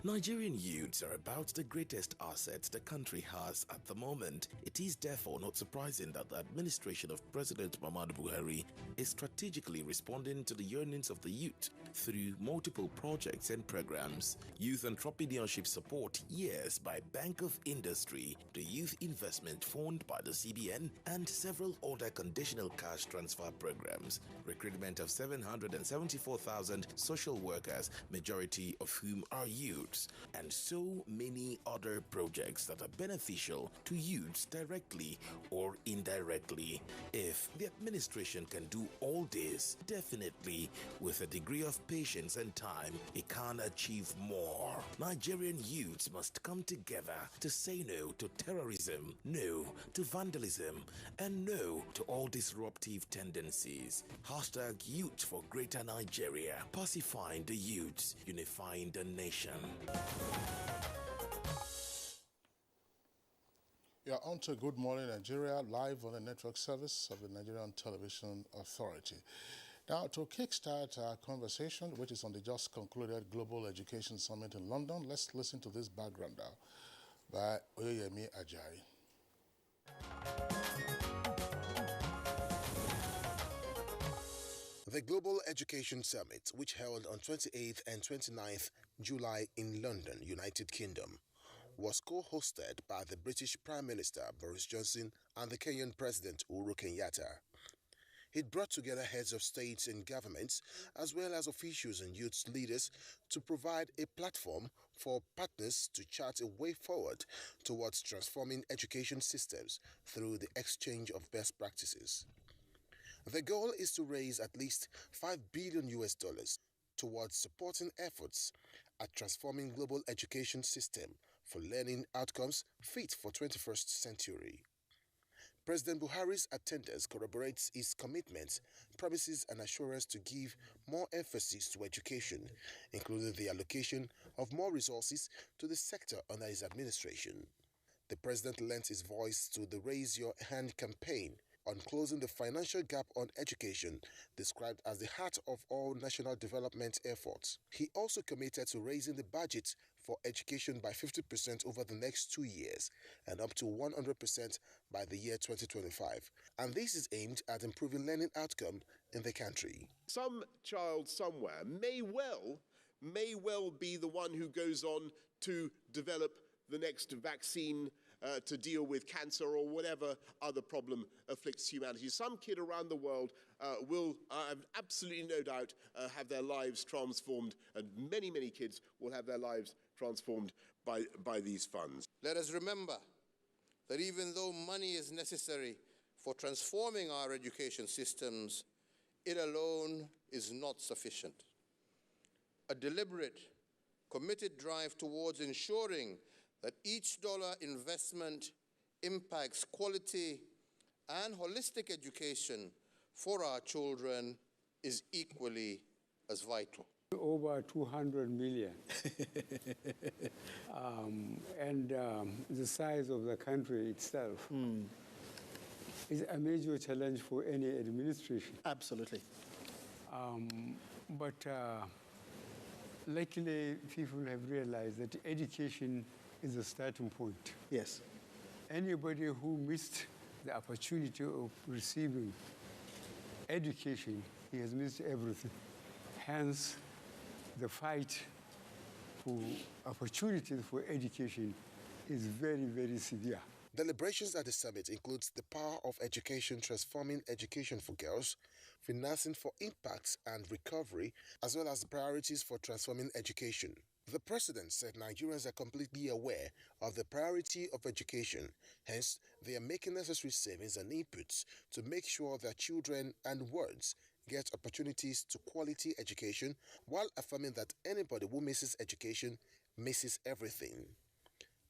Nigerian youths are about the greatest assets the country has at the moment. It is therefore not surprising that the administration of President Muhammadu Buhari is strategically responding to the yearnings of the youth through multiple projects and programs. Youth entrepreneurship support years by Bank of Industry, the Youth Investment Fund by the CBN, and several other conditional cash transfer programs. Recruitment of 774,000 social workers, majority of whom are youths, and so many other projects that are beneficial to youths directly or indirectly. If the administration can do all this, definitely with a degree of patience and time, it can achieve more. Nigerian youths must come together to say no to terrorism, no to vandalism, and no to all disruptive tendencies. Hashtag Youth for Greater Nigeria. Pacifying the youths, unifying the nation. We are on to Good Morning Nigeria, live on the network service of the Nigerian Television Authority. Now, to kickstart our conversation, which is on the just concluded Global Education Summit in London, let's listen to this background now by Oyeyemi Ajayi. The Global Education Summit, which held on 28th and 29th July in London, United Kingdom, was co-hosted by the British Prime Minister Boris Johnson and the Kenyan President Uhuru Kenyatta. It brought together heads of states and governments, as well as officials and youth leaders, to provide a platform for partners to chart a way forward towards transforming education systems through the exchange of best practices. The goal is to raise at least $5 billion towards supporting efforts at transforming global education system for learning outcomes fit for 21st century. President Buhari's attendance corroborates his commitment, promises and assurance to give more emphasis to education, including the allocation of more resources to the sector under his administration. The president lent his voice to the Raise Your Hand campaign on closing the financial gap on education, described as the heart of all national development efforts. He also committed to raising the budget for education by 50% over the next 2 years and up to 100% by the year 2025. And this is aimed at improving learning outcome in the country. Some child somewhere may well be the one who goes on to develop the next vaccine to deal with cancer or whatever other problem afflicts humanity. Some kid around the world will, I have absolutely no doubt, have their lives transformed, and many, many kids will have their lives transformed by these funds. Let us remember that even though money is necessary for transforming our education systems, it alone is not sufficient. A deliberate, committed drive towards ensuring that each dollar investment impacts quality and holistic education for our children is equally as vital. Over 200 million. And the size of the country itself is a major challenge for any administration. Absolutely. But luckily, people have realized that education is a starting point. Yes. Anybody who missed the opportunity of receiving education, he has missed everything. Hence, the fight for opportunities for education is very, very severe. Deliberations at the summit includes the power of education transforming education for girls, financing for impact and recovery, as well as the priorities for transforming education. The president said Nigerians are completely aware of the priority of education, hence they are making necessary savings and inputs to make sure that children and wards get opportunities to quality education, while affirming that anybody who misses education misses everything.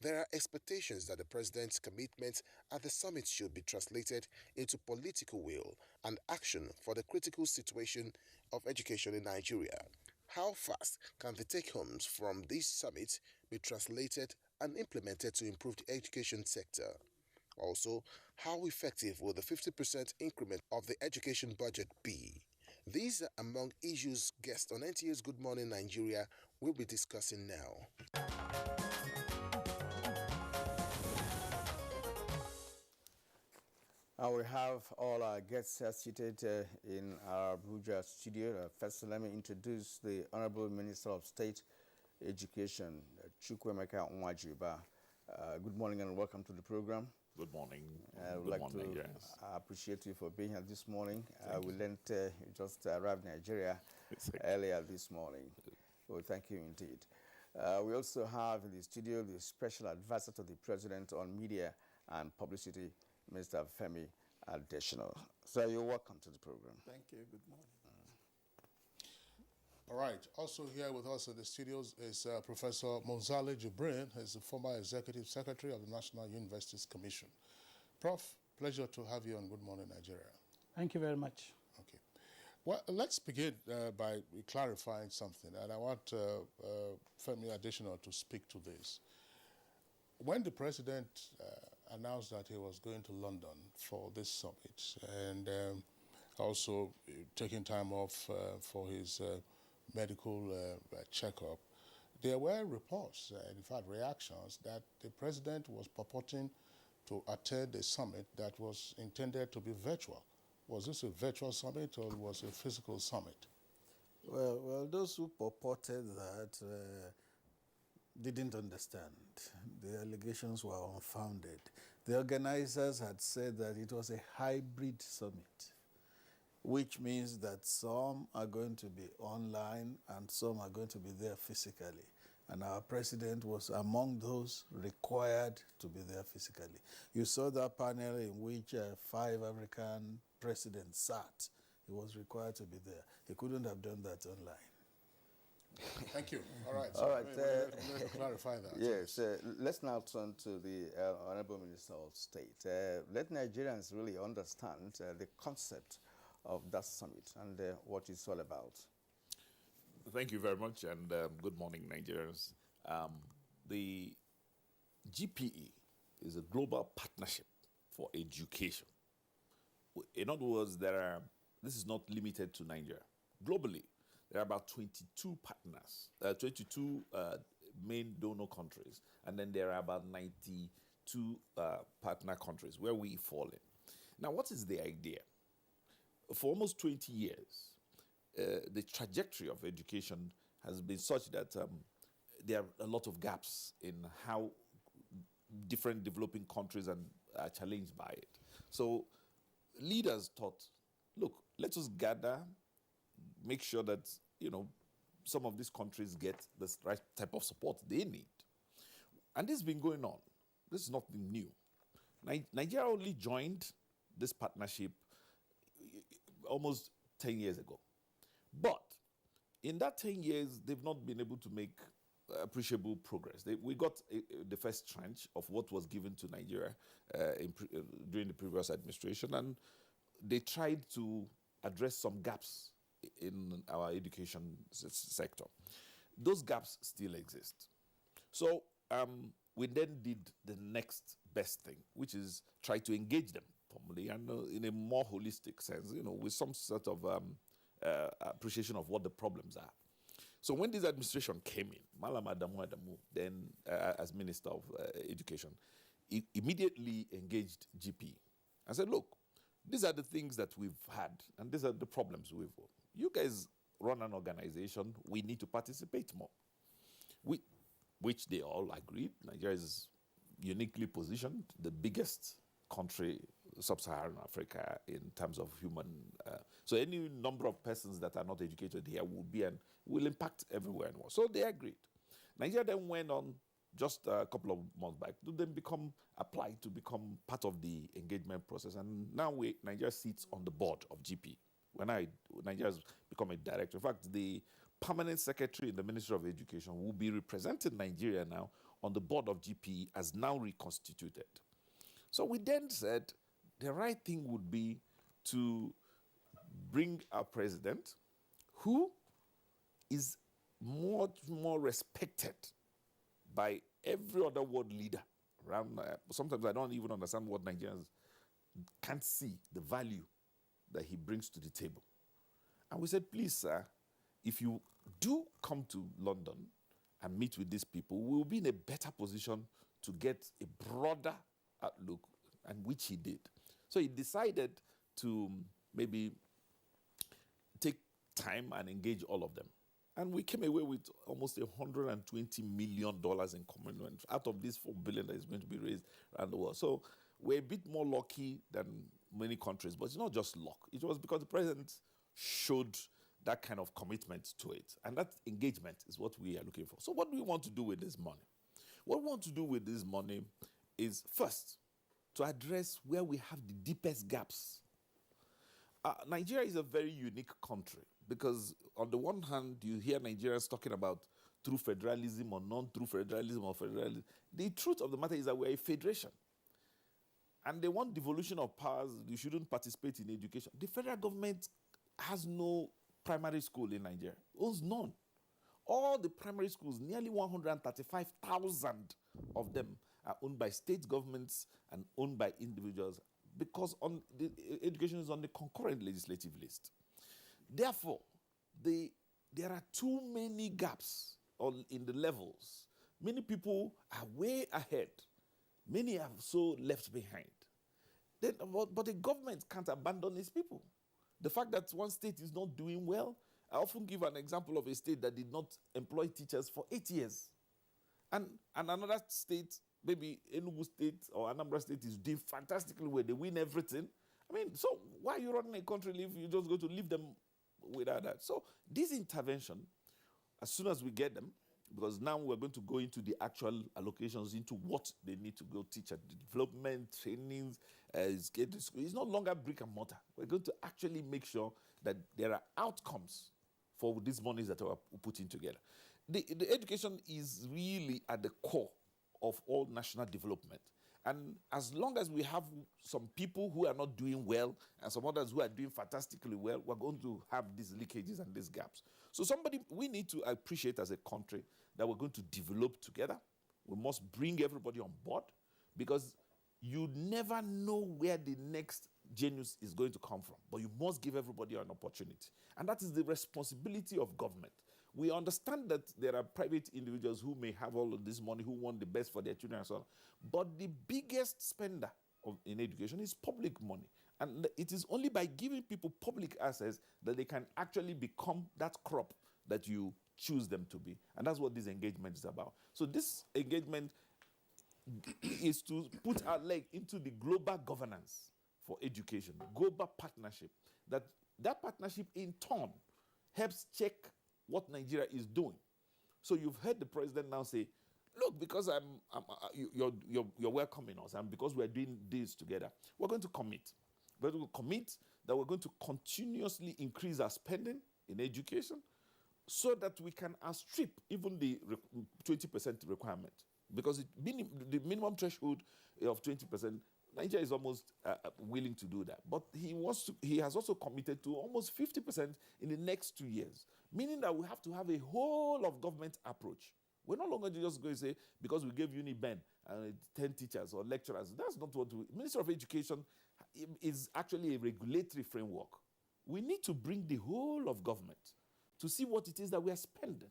There are expectations that the president's commitment at the summit should be translated into political will and action for the critical situation of education in Nigeria. How fast can the take-homes from this summit be translated and implemented to improve the education sector? Also, how effective will the 50% increment of the education budget be? These are among issues guests on NTA's Good Morning Nigeria will be discussing now. We have all our guests seated in our Abuja studio. First, let me introduce the Honorable Minister of State Education, Chukwuemeka Nwajiba. Good morning and welcome to the program. Good morning. I would like to appreciate you for being here this morning. We learned you just arrived in Nigeria earlier this morning. Well, thank you indeed. We also have in the studio the Special Advisor to the President on Media and Publicity, Mr. Femi Additional. So you're welcome to the program. Thank you. Good morning. All right. Also here with us in the studios is Professor Monzale Jibrin, who's the former Executive Secretary of the National Universities Commission. Prof, pleasure to have you on Good Morning Nigeria. Thank you very much. Okay. Well, let's begin by clarifying something, and I want Femi Additional to speak to this. When the president announced that he was going to London for this summit and also taking time off for his medical checkup, there were reports, in fact reactions, that the president was purporting to attend a summit that was intended to be virtual. Was this a virtual summit or was it a physical summit? Well, those who purported that didn't understand. The allegations were unfounded. The organizers had said that it was a hybrid summit, which means that some are going to be online and some are going to be there physically. And our president was among those required to be there physically. You saw that panel in which 5 African presidents sat. He was required to be there. He couldn't have done that online. Thank you. All right. All right. Let me clarify that. Yes. Let's now turn to the Honorable Minister of State. Let Nigerians really understand the concept of that summit and what it's all about. Thank you very much, and good morning, Nigerians. The GPE is a global partnership for education. In other words, this is not limited to Nigeria. Globally, there are about 22 partners, 22 main donor countries, and then there are about 92 partner countries where we fall in. Now, what is the idea? For almost 20 years, the trajectory of education has been such that there are a lot of gaps in how different developing countries are challenged by it. So leaders thought, look, let us gather, make sure that, some of these countries get the right type of support they need. And this has been going on. This is nothing new. Nigeria only joined this partnership almost 10 years ago. But in that 10 years, they've not been able to make appreciable progress. We got the first tranche of what was given to Nigeria during the previous administration, and they tried to address some gaps in our education sector. Those gaps still exist. So we then did the next best thing, which is try to engage them formally and in a more holistic sense, with some sort of appreciation of what the problems are. So when this administration came in, Malam Adamu, then as Minister of Education, he immediately engaged GP and said, look, these are the things that we've had, and these are the problems we've got. You guys run an organization, we need to participate more. Which they all agreed. Nigeria is uniquely positioned, the biggest country, sub-Saharan Africa, in terms of human. So any number of persons that are not educated here will impact everywhere. So they agreed. Nigeria then went on just a couple of months back to then apply to become part of the engagement process. And now Nigeria sits on the board of GP. Nigeria has become a director. In fact, the permanent secretary in the Ministry of Education will be representing Nigeria now on the board of GP as now reconstituted. So we then said the right thing would be to bring our president, who is much more respected by every other world leader around. Sometimes I don't even understand what Nigerians can't see the value that he brings to the table. And we said, please, sir, if you do come to London and meet with these people, we will be in a better position to get a broader outlook, and which he did. So he decided to maybe take time and engage all of them. And we came away with almost $120 million in commitment out of this $4 billion that is going to be raised around the world. So we're a bit more lucky than many countries, but it's not just luck. It was because the president showed that kind of commitment to it. And that engagement is what we are looking for. So what do we want to do with this money? What we want to do with this money is, first, to address where we have the deepest gaps. Nigeria is a very unique country because on the one hand, you hear Nigerians talking about true federalism or non-true federalism or federalism. The truth of the matter is that we're a federation. And they want devolution of powers. You shouldn't participate in education. The federal government has no primary school in Nigeria. Owns none. All the primary schools, nearly 135,000 of them, are owned by state governments and owned by individuals because the education is on the concurrent legislative list. Therefore, there are too many gaps in the levels. Many people are way ahead. Many are so left behind. But the government can't abandon its people. The fact that one state is not doing well, I often give an example of a state that did not employ teachers for 8 years. And another state, maybe Enugu State or Anambra State, is doing fantastically well. They win everything. I mean, so why are you running a country if you're just going to leave them without that? So this intervention, as soon as we get them, because now we're going to go into the actual allocations into what they need to go teach at development, trainings, it's no longer brick and mortar. We're going to actually make sure that there are outcomes for these monies that are putting together. The education is really at the core of all national development. And as long as we have some people who are not doing well and some others who are doing fantastically well, we're going to have these leakages and these gaps. So we need to appreciate as a country that we're going to develop together. We must bring everybody on board because you never know where the next genius is going to come from, but you must give everybody an opportunity. And that is the responsibility of government. We understand that there are private individuals who may have all of this money, who want the best for their children and so on. But the biggest spender in education is public money. And it is only by giving people public access that they can actually become that crop that you choose them to be. And that's what this engagement is about. So this engagement is to put our leg into the global governance for education, global partnership. That partnership in turn helps check what Nigeria is doing. So you've heard the president now say, look, because you're welcoming us and because we're doing this together, we're going to commit. We're going to commit that we're going to continuously increase our spending in education so that we can outstrip even the 20% requirement. Because the minimum threshold of 20% Nigeria is almost willing to do that. But he has also committed to almost 50% in the next 2 years, meaning that we have to have a whole of government approach. We're no longer just going to say, because we gave UniBen 10 teachers or lecturers. That's not what we... Ministry of Education is actually a regulatory framework. We need to bring the whole of government to see what it is that we are spending.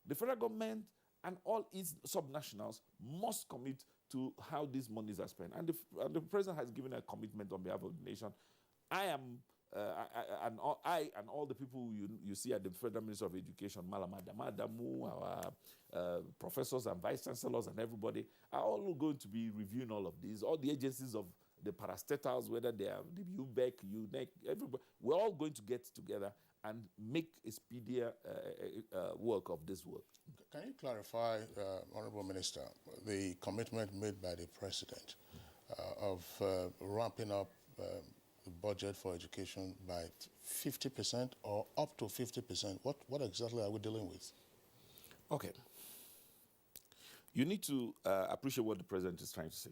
The federal government and all its subnationals must commit to how these monies are spent. And the president has given a commitment on behalf of the nation. I and all the people you see at the Federal Ministry of Education, Madamu, our professors and vice chancellors and everybody, are all going to be reviewing all of these. All the agencies of the parastatals, whether they are the UBEC, UNEC, everybody, we're all going to get together and make a speedier work of this work. Can you clarify, Honorable Minister, the commitment made by the President of ramping up the budget for education by 50% or up to 50%? What exactly are we dealing with? Okay. You need to appreciate what the President is trying to say.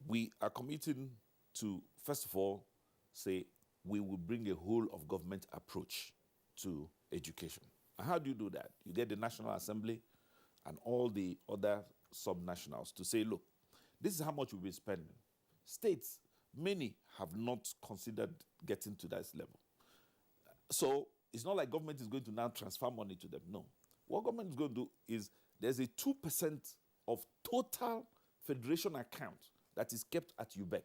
We are committing to, first of all, say we will bring a whole of government approach to education. And how do you do that? You get the National Assembly and all the other subnationals to say, look, this is how much we'll be spending. States, many have not considered getting to that level. So it's not like government is going to now transfer money to them. No. What government is going to do is there's a 2% of total federation account that is kept at UBEC.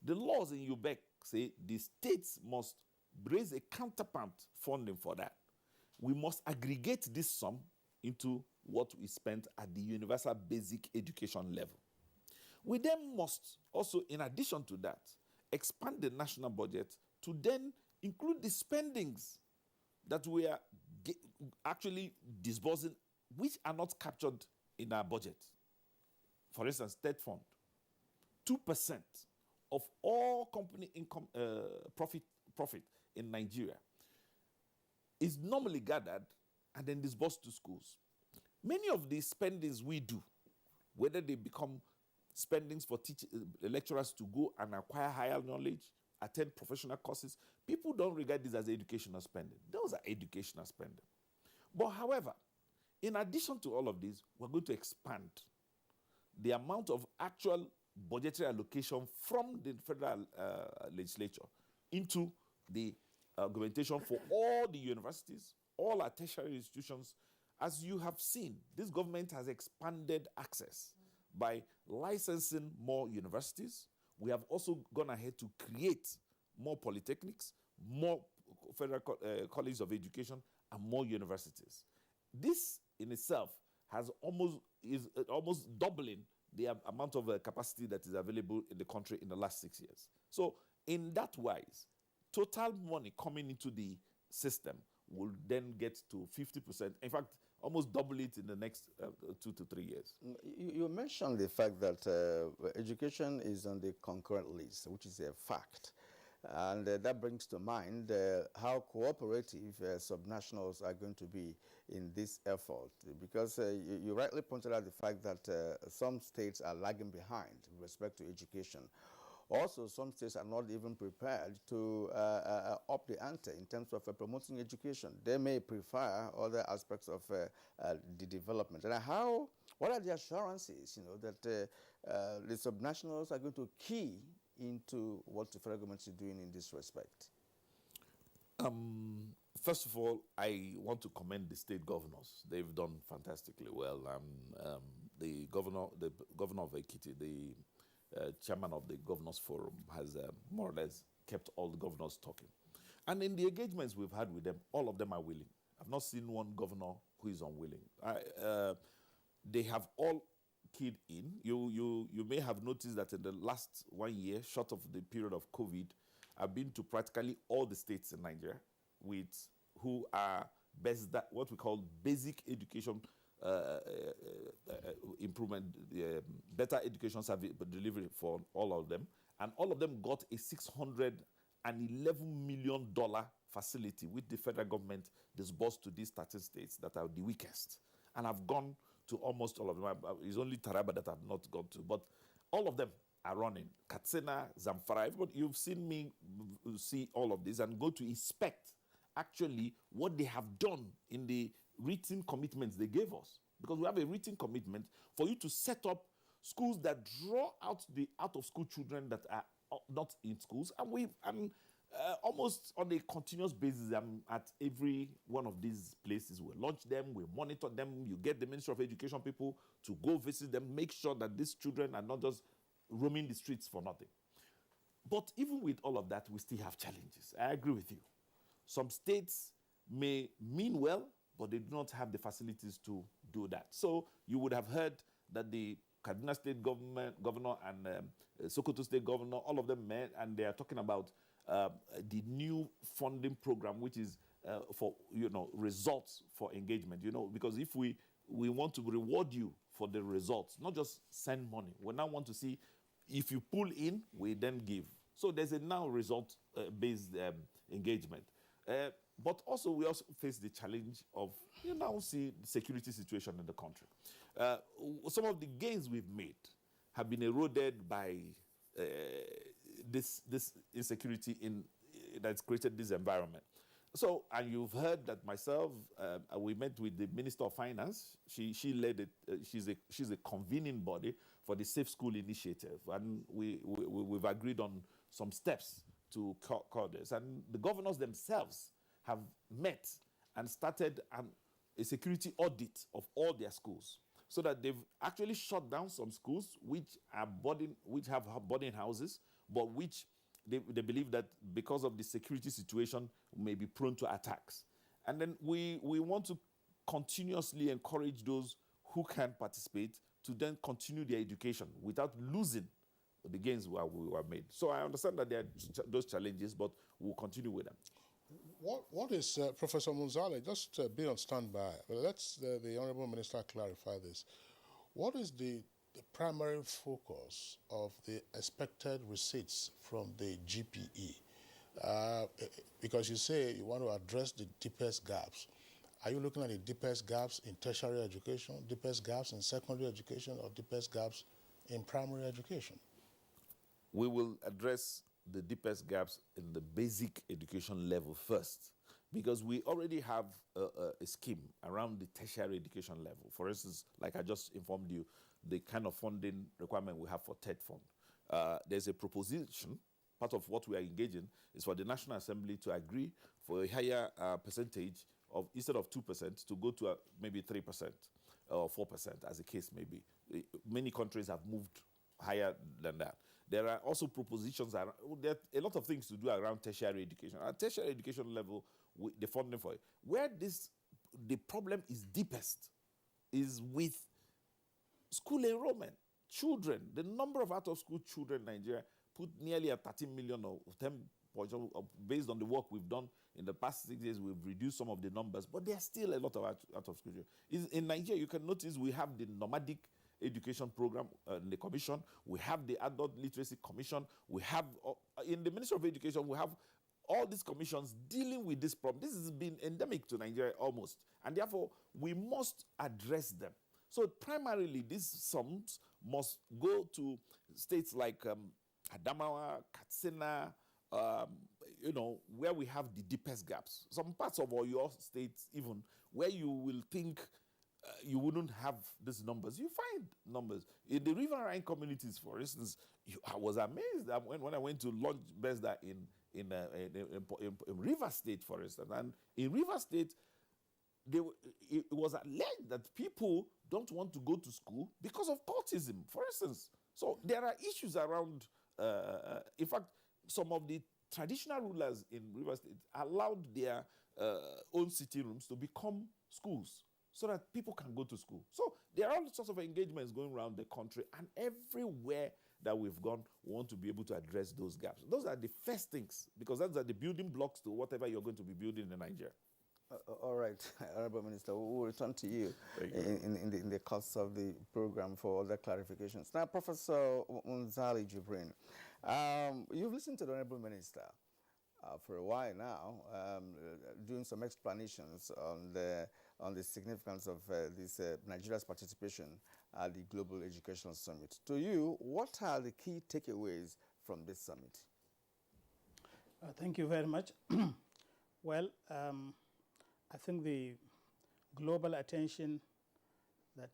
The laws in UBEC say the states must raise a counterpart funding for that. We must aggregate this sum into what we spent at the universal basic education level. We then must also, in addition to that, expand the national budget to then include the spendings that we are actually disbursing, which are not captured in our budget. For instance, State Fund, 2% of all company income profit in Nigeria is normally gathered and then disbursed to schools. Many of the spendings we do, whether they become spendings for lecturers to go and acquire higher knowledge, attend professional courses, people don't regard this as educational spending. Those are educational spending. But however, in addition to all of this, we're going to expand the amount of actual budgetary allocation from the federal legislature into the augmentation for all the universities, all our tertiary institutions. As you have seen, this government has expanded access by licensing more universities. We have also gone ahead to create more polytechnics, more federal colleges of education, and more universities. This in itself is almost doubling the amount of capacity that is available in the country in the last 6 years. So in that wise, total money coming into the system will then get to 50%. In fact, almost double it in the next 2 to 3 years. You mentioned the fact that education is on the concurrent list, which is a fact. And that brings to mind how cooperative subnationals are going to be in this effort. Because you rightly pointed out the fact that some states are lagging behind with respect to education. Also, some states are not even prepared to up the ante in terms of promoting education. They may prefer other aspects of the development. And what are the assurances, that the subnationals are going to key into what the federal government is doing in this respect? First of all, I want to commend the state governors. They've done fantastically well. The governor of Ekiti, the chairman of the Governors Forum, has more or less kept all the governors talking. And in the engagements we've had with them, all of them are willing. I've not seen one governor who is unwilling. They have all keyed in. You may have noticed that in the last 1 year, short of the period of COVID, I've been to practically all the states in Nigeria who are what we call basic education improvement, better education service delivery for all of them. And all of them got a $611 million facility which the federal government disbursed to these 13 states that are the weakest. And I've gone to almost all of them. It's only Taraba that I've not gone to. But All of them are running. Katsina, Zamfara, everybody, you've seen me see all of this and go to inspect actually what they have done in the written commitments they gave us. Because we have a written commitment for you to set up schools that draw out the out-of-school children that are not in schools. And almost on a continuous basis, I'm at every one of these places. We launch them, we monitor them. You get the Ministry of Education people to go visit them, make sure that these children are not just roaming the streets for nothing. But even with all of that, we still have challenges. I agree with you. Some states may mean well, but they do not have the facilities to do that. So you would have heard that the Kaduna State governor and Sokoto State governor, all of them met, and they are talking about the new funding program, which is for results for engagement. Because if we want to reward you for the results, not just send money. We now want to see if you pull in, we then give. So there's a now result-based engagement. But also we also face the challenge of now see the security situation in the country. Some of the gains we've made have been eroded by this insecurity that's created this environment. So, and you've heard that myself, we met with the Minister of Finance. She led it. She's a convening body for the Safe School Initiative, and we've agreed on some steps to call this. And the governors themselves have met and started a security audit of all their schools, so that they've actually shut down some schools which have boarding houses, but which they believe that because of the security situation may be prone to attacks. And then we want to continuously encourage those who can participate to then continue their education without losing the gains we were made. So I understand that there are those challenges, but we'll continue with them. What is, Professor Munzale, just be on standby. Let's the Honorable Minister clarify this. What is the primary focus of the expected receipts from the GPE? Because you say you want to address the deepest gaps. Are you looking at the deepest gaps in tertiary education, deepest gaps in secondary education, or deepest gaps in primary education? We will address the deepest gaps in the basic education level first, because we already have a scheme around the tertiary education level. For instance, like I just informed you, the kind of funding requirement we have for TED Fund. There's a proposition, part of what we are engaging is for the National Assembly to agree for a higher percentage of, instead of 2%, to go to maybe 3% or 4%, as the case may be. Many countries have moved higher than that. There are also propositions, there are a lot of things to do around tertiary education. At tertiary education level, the funding for it. Where the problem is deepest is with school enrollment. Children, the number of out-of-school children in Nigeria put nearly at 13 million or 10 based on the work we've done in the past 6 years. We've reduced some of the numbers, but there are still a lot of out-of-school children. In Nigeria, you can notice we have the nomadic education program in the commission. We have the adult literacy commission. We have, in the Ministry of Education, we have all these commissions dealing with this problem. This has been endemic to Nigeria almost, and therefore we must address them. So primarily, these sums must go to states like Adamawa, Katsina, where we have the deepest gaps. Some parts of your states even, where you will think you wouldn't have these numbers. You find numbers. In the riverine communities, for instance, I was amazed that when I went to launch BESDA in River State, for instance. And in River State, it was alleged that people don't want to go to school because of cultism, for instance. So there are issues around, in fact, some of the traditional rulers in River State allowed their own city rooms to become schools so that people can go to school. So there are all sorts of engagements going around the country, and everywhere that we've gone, we want to be able to address those gaps. Those are the first things, because those are the building blocks to whatever you're going to be building in Nigeria. All right, Honorable Minister, we will return to you in the course of the program for other clarifications. Now, Professor Munzale Jibrin, you've listened to the Honorable Minister. for a while now, doing some explanations on the significance of Nigeria's participation at the Global Educational Summit. To you, what are the key takeaways from this summit? Thank you very much. Well, I think the global attention that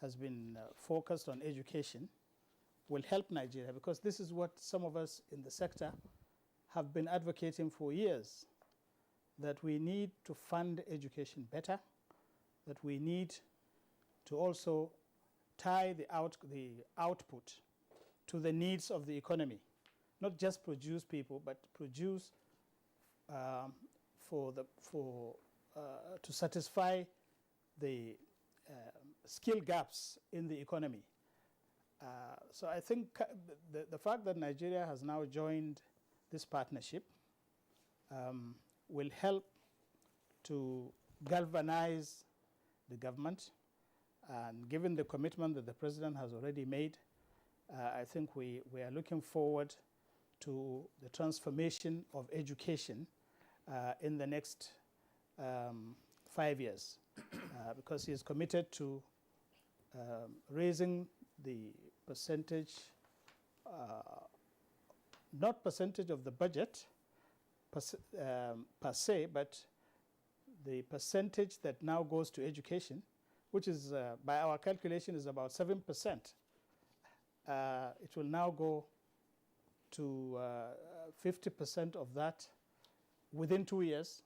has been focused on education will help Nigeria, because this is what some of us in the sector have been advocating for years, that we need to fund education better, that we need to also tie the output to the needs of the economy, not just produce people, but produce to satisfy the skill gaps in the economy. So I think the fact that Nigeria has now joined this partnership will help to galvanize the government, and given the commitment that the president has already made, I think we are looking forward to the transformation of education in the next 5 years, because he is committed to raising the percentage, not percentage of the budget per se, but the percentage that now goes to education, which is, by our calculation, is about 7%. It will now go to 50% of that within 2 years,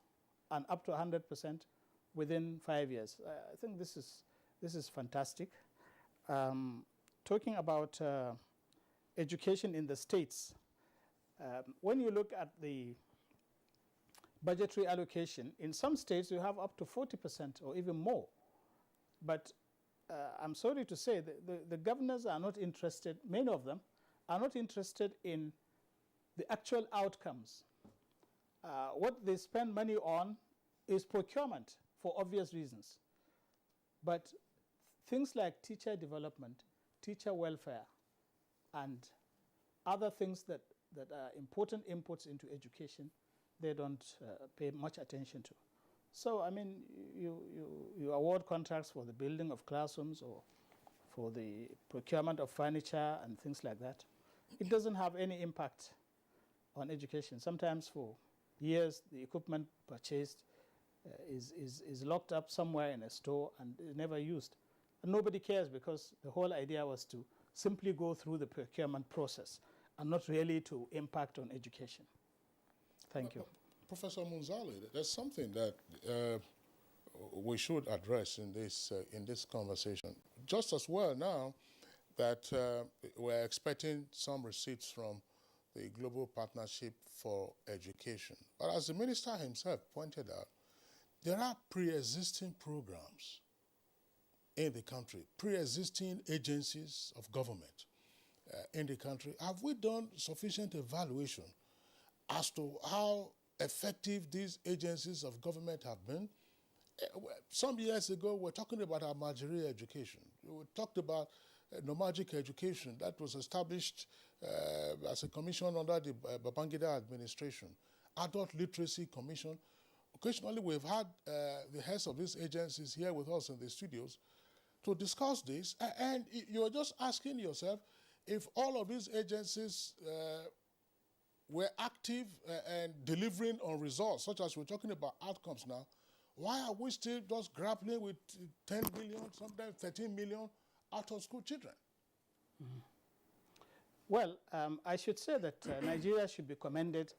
and up to 100% within 5 years. I think this is fantastic. Talking about education in the states, when you look at the budgetary allocation, in some states you have up to 40% or even more. But I'm sorry to say that the governors are not interested, many of them are not interested in the actual outcomes. What they spend money on is procurement for obvious reasons. But things like teacher development, teacher welfare, and other things that are important inputs into education, they don't pay much attention to. So, I mean, you award contracts for the building of classrooms or for the procurement of furniture and things like that. It doesn't have any impact on education. Sometimes for years, the equipment purchased is locked up somewhere in a store and is never used. And nobody cares, because the whole idea was to simply go through the procurement process and not really to impact on education. Thank you. Professor Munzali, there's something that we should address in this conversation. Just as well now that we're expecting some receipts from the Global Partnership for Education. But as the minister himself pointed out, there are pre-existing programs in the country, pre-existing agencies of government in the country. Have we done sufficient evaluation as to how effective these agencies of government have been? Some years ago, we were talking about our Nigerian education. We talked about nomadic education that was established as a commission under the Babangida administration, Adult Literacy Commission. Occasionally, we've had the heads of these agencies here with us in the studios to discuss this, and you're just asking yourself, if all of these agencies were active and delivering on results, such as we're talking about outcomes now, why are we still just grappling with 10 million, sometimes 13 million out-of-school children? Mm-hmm. Well, I should say that Nigeria should be commended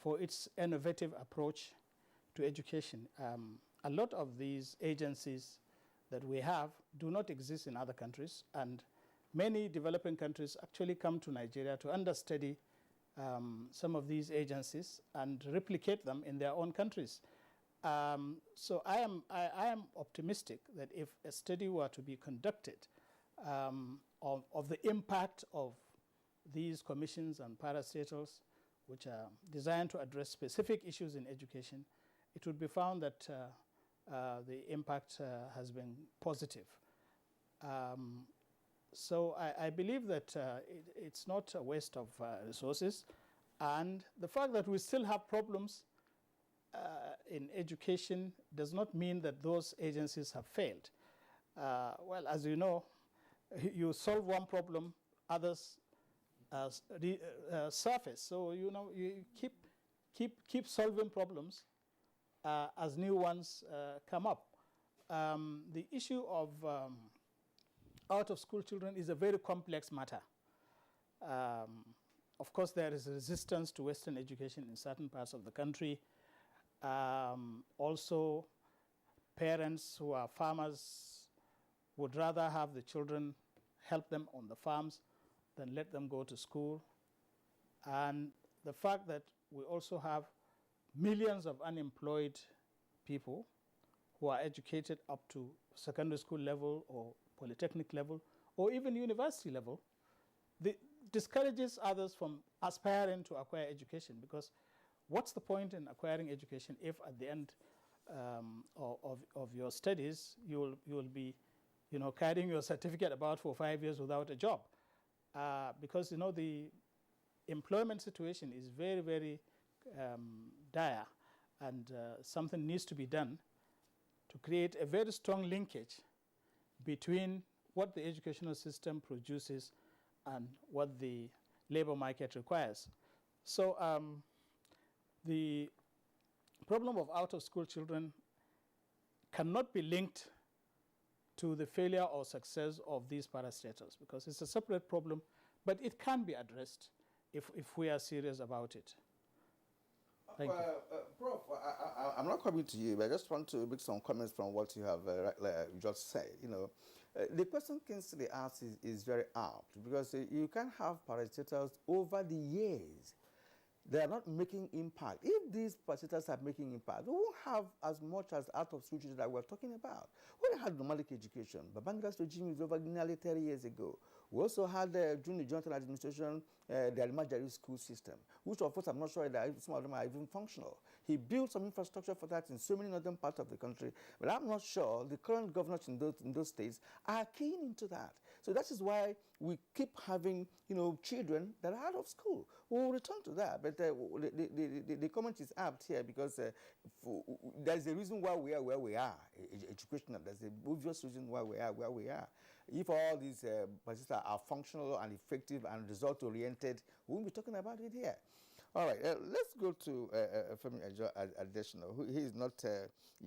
for its innovative approach to education. A lot of these agencies that we have do not exist in other countries, and many developing countries actually come to Nigeria to understudy some of these agencies and replicate them in their own countries. So I am optimistic that if a study were to be conducted of the impact of these commissions and parastatals, which are designed to address specific issues in education, it would be found that the impact has been positive. So I believe that it's not a waste of resources. And the fact that we still have problems in education does not mean that those agencies have failed. Well, as you know, you solve one problem, others surface. So you keep solving problems as new ones come up. The issue of out-of-school children is a very complex matter. Of course, there is resistance to Western education in certain parts of the country. Also, parents who are farmers would rather have the children help them on the farms than let them go to school. And the fact that we also have millions of unemployed people who are educated up to secondary school level or polytechnic level or even university level, discourages others from aspiring to acquire education, because what's the point in acquiring education if at the end of your studies you will be carrying your certificate about for 5 years without a job? Because the employment situation is very, very dire, and something needs to be done to create a very strong linkage between what the educational system produces and what the labor market requires. So the problem of out-of-school children cannot be linked to the failure or success of these parastatals, because it's a separate problem, but it can be addressed if we are serious about it. Thank you. Prof, I'm not coming to you, but I just want to make some comments from what you have just said. The question Kingsley asks is very apt, because you can have parastatals over the years. They are not making impact. If these parastatals are making impact, we won't have as much as out-of-school children that we're talking about. We had nomadic education. Babanga's regime is over nearly 30 years ago. We also had, during the Johnson administration, the Alimajari school system, which of course I'm not sure that some of them are even functional. He built some infrastructure for that in so many northern parts of the country, but I'm not sure the current governors in those states are keen into that. So that is why we keep having, children that are out of school. We'll return to that, but the comment is apt here, because there's a reason why we are where we are, educational. There's an obvious reason why we are where we are. If all these parastatals are functional and effective and result-oriented, we won't be talking about it here. All right, let's go to Femi Adesina, who he is not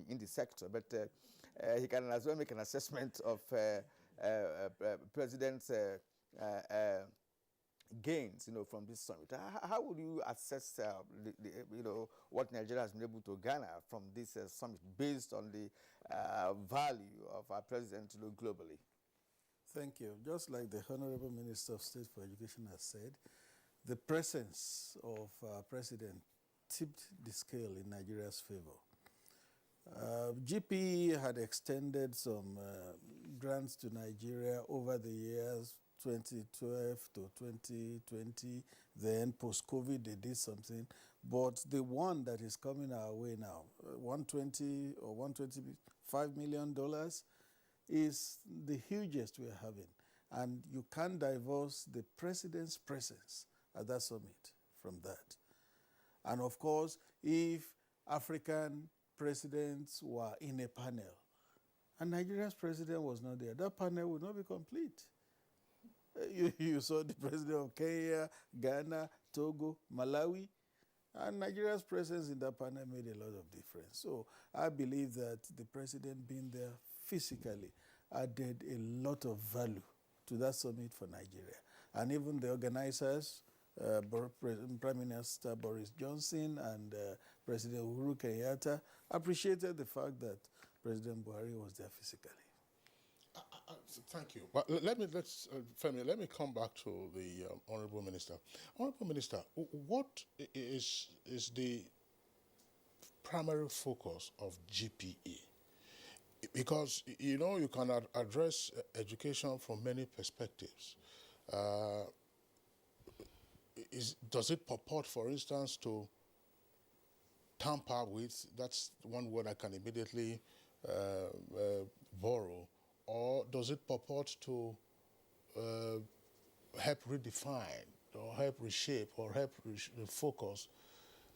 in the sector, but he can as well make an assessment of President's gains, from this summit. How would you assess, what Nigeria has been able to garner from this summit based on the value of our president, globally? Thank you. Just like the Honorable Minister of State for Education has said, the presence of our president tipped the scale in Nigeria's favor. GPE had extended some grants to Nigeria over the years 2012 to 2020. Then post-COVID, they did something. But the one that is coming our way now, $120 or $125 million, is the hugest we are having. And you can't divorce the president's presence at that summit from that. And of course, if African presidents were in a panel and Nigeria's president was not there, that panel would not be complete. You saw the president of Kenya, Ghana, Togo, Malawi, and Nigeria's presence in that panel made a lot of difference. So I believe that the president being there physically added a lot of value to that summit for Nigeria. And even the organizers, Prime Minister Boris Johnson and President Uhuru Kenyatta, appreciated the fact that President Buhari was there physically. Thank you. But Femi, let me come back to the Honorable Minister. Honorable Minister, what is the primary focus of GPE? Because, you can address education from many perspectives. Does it purport, for instance, to tamper with, that's one word I can immediately borrow, or does it purport to help redefine or help reshape or help focus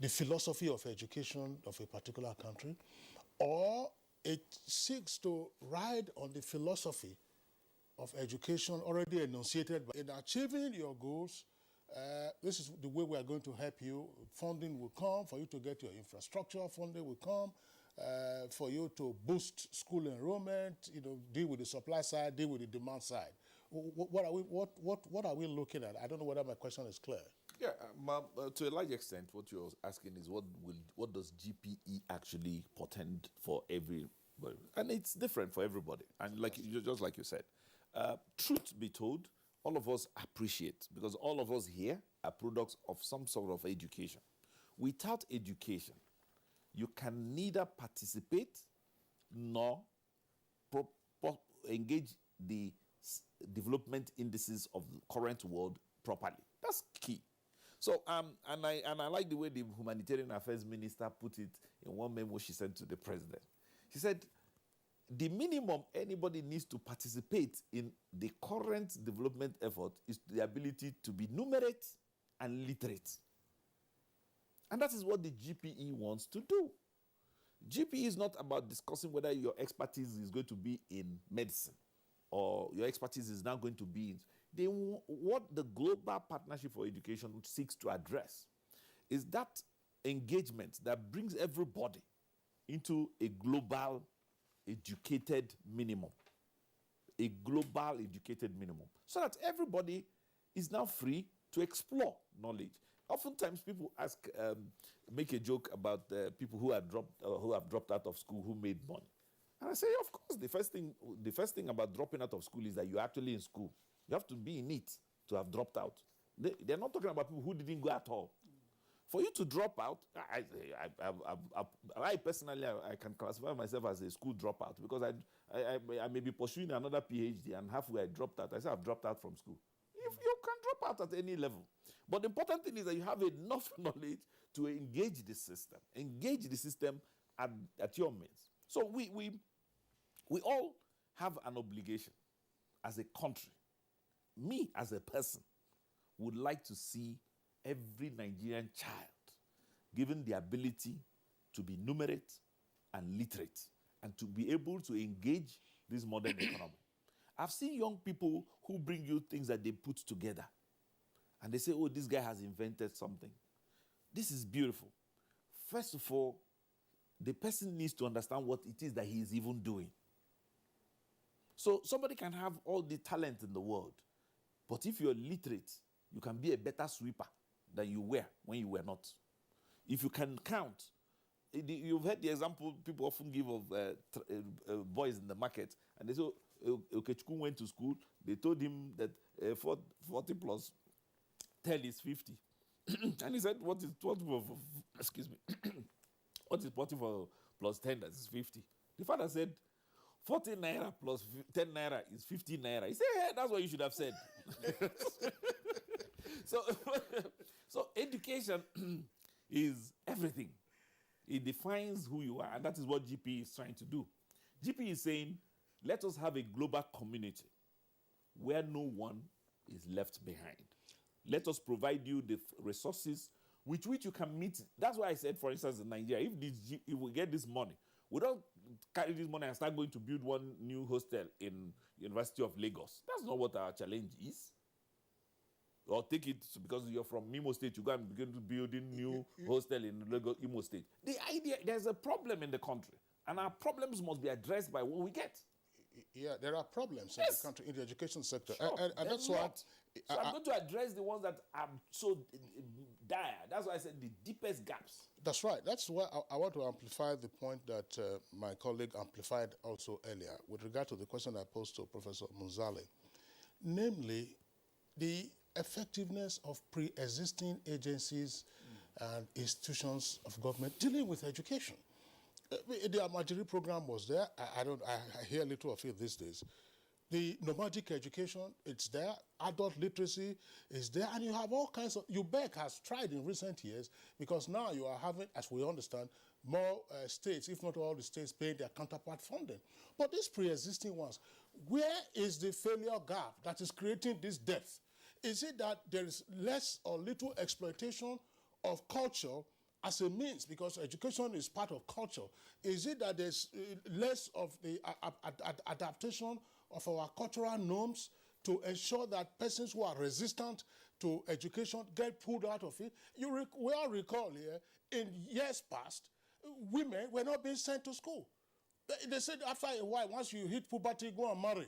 the philosophy of education of a particular country, or it seeks to ride on the philosophy of education already enunciated. In achieving your goals, this is the way we are going to help you. Funding will come for you to get your infrastructure. Funding will come for you to boost school enrollment. Deal with the supply side, deal with the demand side. What are we looking at? I don't know whether my question is clear. Yeah, to a large extent, what you're asking is what does GPE actually portend for everybody, and it's different for everybody. And just like you said, truth be told, all of us appreciate, because all of us here are products of some sort of education. Without education, you can neither participate nor engage the development indices of the current world properly. That's key. So, and I like the way the Humanitarian Affairs Minister put it in one memo she sent to the President. She said, the minimum anybody needs to participate in the current development effort is the ability to be numerate and literate. And that is what the GPE wants to do. GPE is not about discussing whether your expertise is going to be in medicine or your expertise is now going to be in... What the Global Partnership for Education seeks to address is that engagement that brings everybody into a global educated minimum. A global educated minimum. So that everybody is now free to explore knowledge. Oftentimes people make a joke about people who have dropped out of school who made money. And I say, of course, the first thing about dropping out of school is that you're actually in school. You have to be in it to have dropped out. They're not talking about people who didn't go at all. For you to drop out, I personally can classify myself as a school dropout, because I may be pursuing another PhD and halfway I dropped out. I say I've dropped out from school. If you can drop out at any level. But the important thing is that you have enough knowledge to engage the system. Engage the system at your means. So we all have an obligation as a country. Me, as a person, would like to see every Nigerian child given the ability to be numerate and literate and to be able to engage this modern economy. I've seen young people who bring you things that they put together and they say, oh, this guy has invented something. This is beautiful. First of all, the person needs to understand what it is that he is even doing. So somebody can have all the talent in the world, but if you're literate, you can be a better sweeper than you were when you were not. If you can count, you've heard the example people often give of boys in the market, and they say, Okechukwu went to school, they told him that 40 plus 10 is 50. And he said, what is 40 plus 10, that is 50. The father said, 40 naira plus 10 naira is 50 naira. He said, hey, that's what you should have said. So education is everything. It defines who you are, and that is what GP is trying to do. GP is saying, let us have a global community where no one is left behind. Let us provide you the resources with which you can meet. That's why I said, for instance, in Nigeria, if we get this money, we don't carry this money and start going to build one new hostel in University of Lagos. That's not what our challenge is. Or take it because you're from Imo State, you go and begin to building new hostel in Lagos, Imo State. The idea, there's a problem in the country, and our problems must be addressed by what we get. Yeah, there are problems in the country, in the education sector. Sure, and that's why... So I'm going to address the ones that are so dire. That's why I said the deepest gaps. That's right. That's why I want to amplify the point that my colleague amplified also earlier with regard to the question I posed to Professor Munzali. Namely, the effectiveness of pre-existing agencies and institutions of government dealing with education. The Amajiri program was there. I hear little of it these days. The nomadic education, it's there. Adult literacy is there. And you have all kinds of... UBEC has tried in recent years because now you are having, as we understand, more states, if not all the states, paying their counterpart funding. But these pre-existing ones, where is the failure gap that is creating this depth is it that there is less or little exploitation of culture as a means, because education is part of culture? Is it that there's less of the adaptation of our cultural norms to ensure that persons who are resistant to education get pulled out of it? We all recall here, in years past, women were not being sent to school. They said after a while, once you hit puberty, go and marry.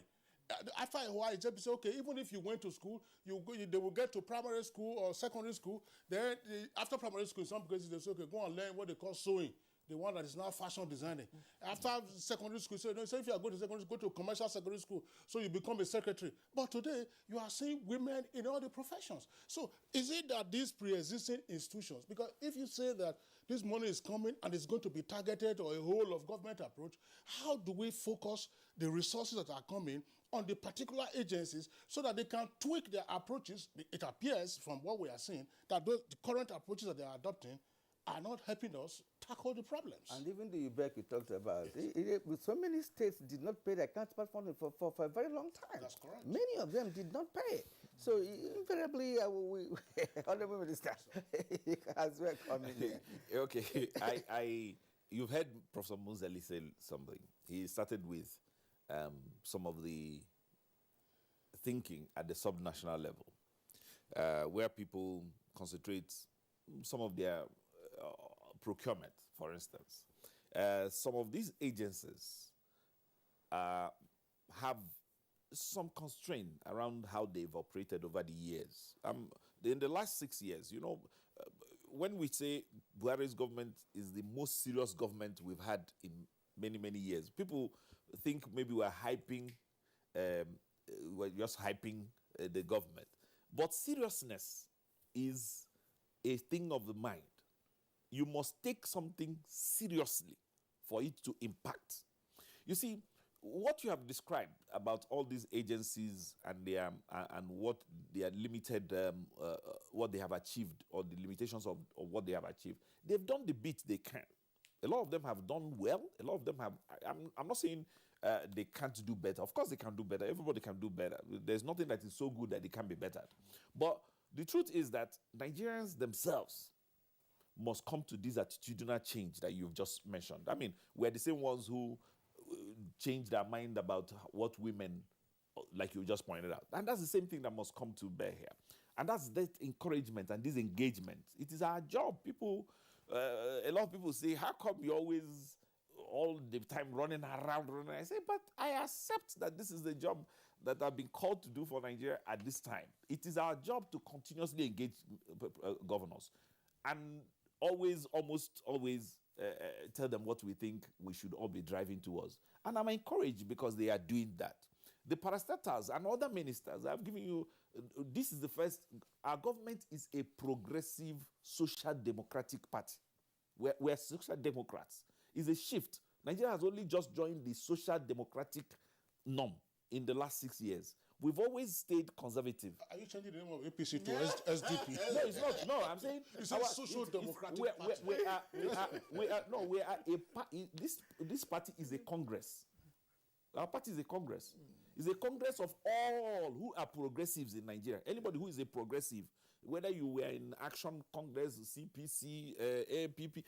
After a while, they say, okay, even if you went to school, they will get to primary school or secondary school. Then after primary school, in some cases, they say, okay, go and learn what they call sewing, the one that is now fashion designing. After secondary school, so if you are going to secondary school, go to commercial secondary school, so you become a secretary. But today, you are seeing women in all the professions. So is it that these pre-existing institutions, because if you say that this money is coming and it's going to be targeted or a whole of government approach, how do we focus the resources that are coming on the particular agencies so that they can tweak their approaches? It appears from what we are seeing that the current approaches that they are adopting are not helping us tackle the problems. And even the UBEC we talked about, so many states did not pay their counterpart funding for a very long time. That's correct. Many of them did not pay. So invariably, Honorable Minister, you as well come in here. Okay, you've heard Professor Muzali say something. He started with some of the thinking at the subnational level, where people concentrate some of their procurement, for instance. Some of these agencies have some constraint around how they've operated over the years. In the last 6 years, when we say Buhari's government is the most serious government we've had in many, many years, people think maybe we're just hyping the government. But seriousness is a thing of the mind. You must take something seriously for it to impact. You see, what you have described about all these agencies and their and what they are limited, what they have achieved, or the limitations of what they have achieved, they've done the bit they can. A lot of them have done well. A lot of them have. I'm not saying they can't do better. Of course, they can do better. Everybody can do better. There's nothing that is so good that it can be better. But the truth is that Nigerians themselves must come to this attitudinal change that you've just mentioned. I mean, we're the same ones who changed their mind about what women, like you just pointed out. And that's the same thing that must come to bear here. And that's that encouragement and this engagement. It is our job. People, a lot of people say, how come you're always all the time running around? I say, but I accept that this is the job that I've been called to do for Nigeria at this time. It is our job to continuously engage governors and almost always tell them what we think we should all be driving towards. And I'm encouraged because they are doing that. The parastatals and other ministers, I've given you, this is the first, our government is a progressive social democratic party. We're social democrats. It's a shift. Nigeria has only just joined the social democratic norm in the last 6 years. We've always stayed conservative. Are you changing the name of APC to SDP? No, it's not. No, I'm saying it's a social democratic party. This party is a congress. Our party is a congress. It's a congress of all who are progressives in Nigeria. Anybody who is a progressive, whether you were in Action Congress, CPC, APP,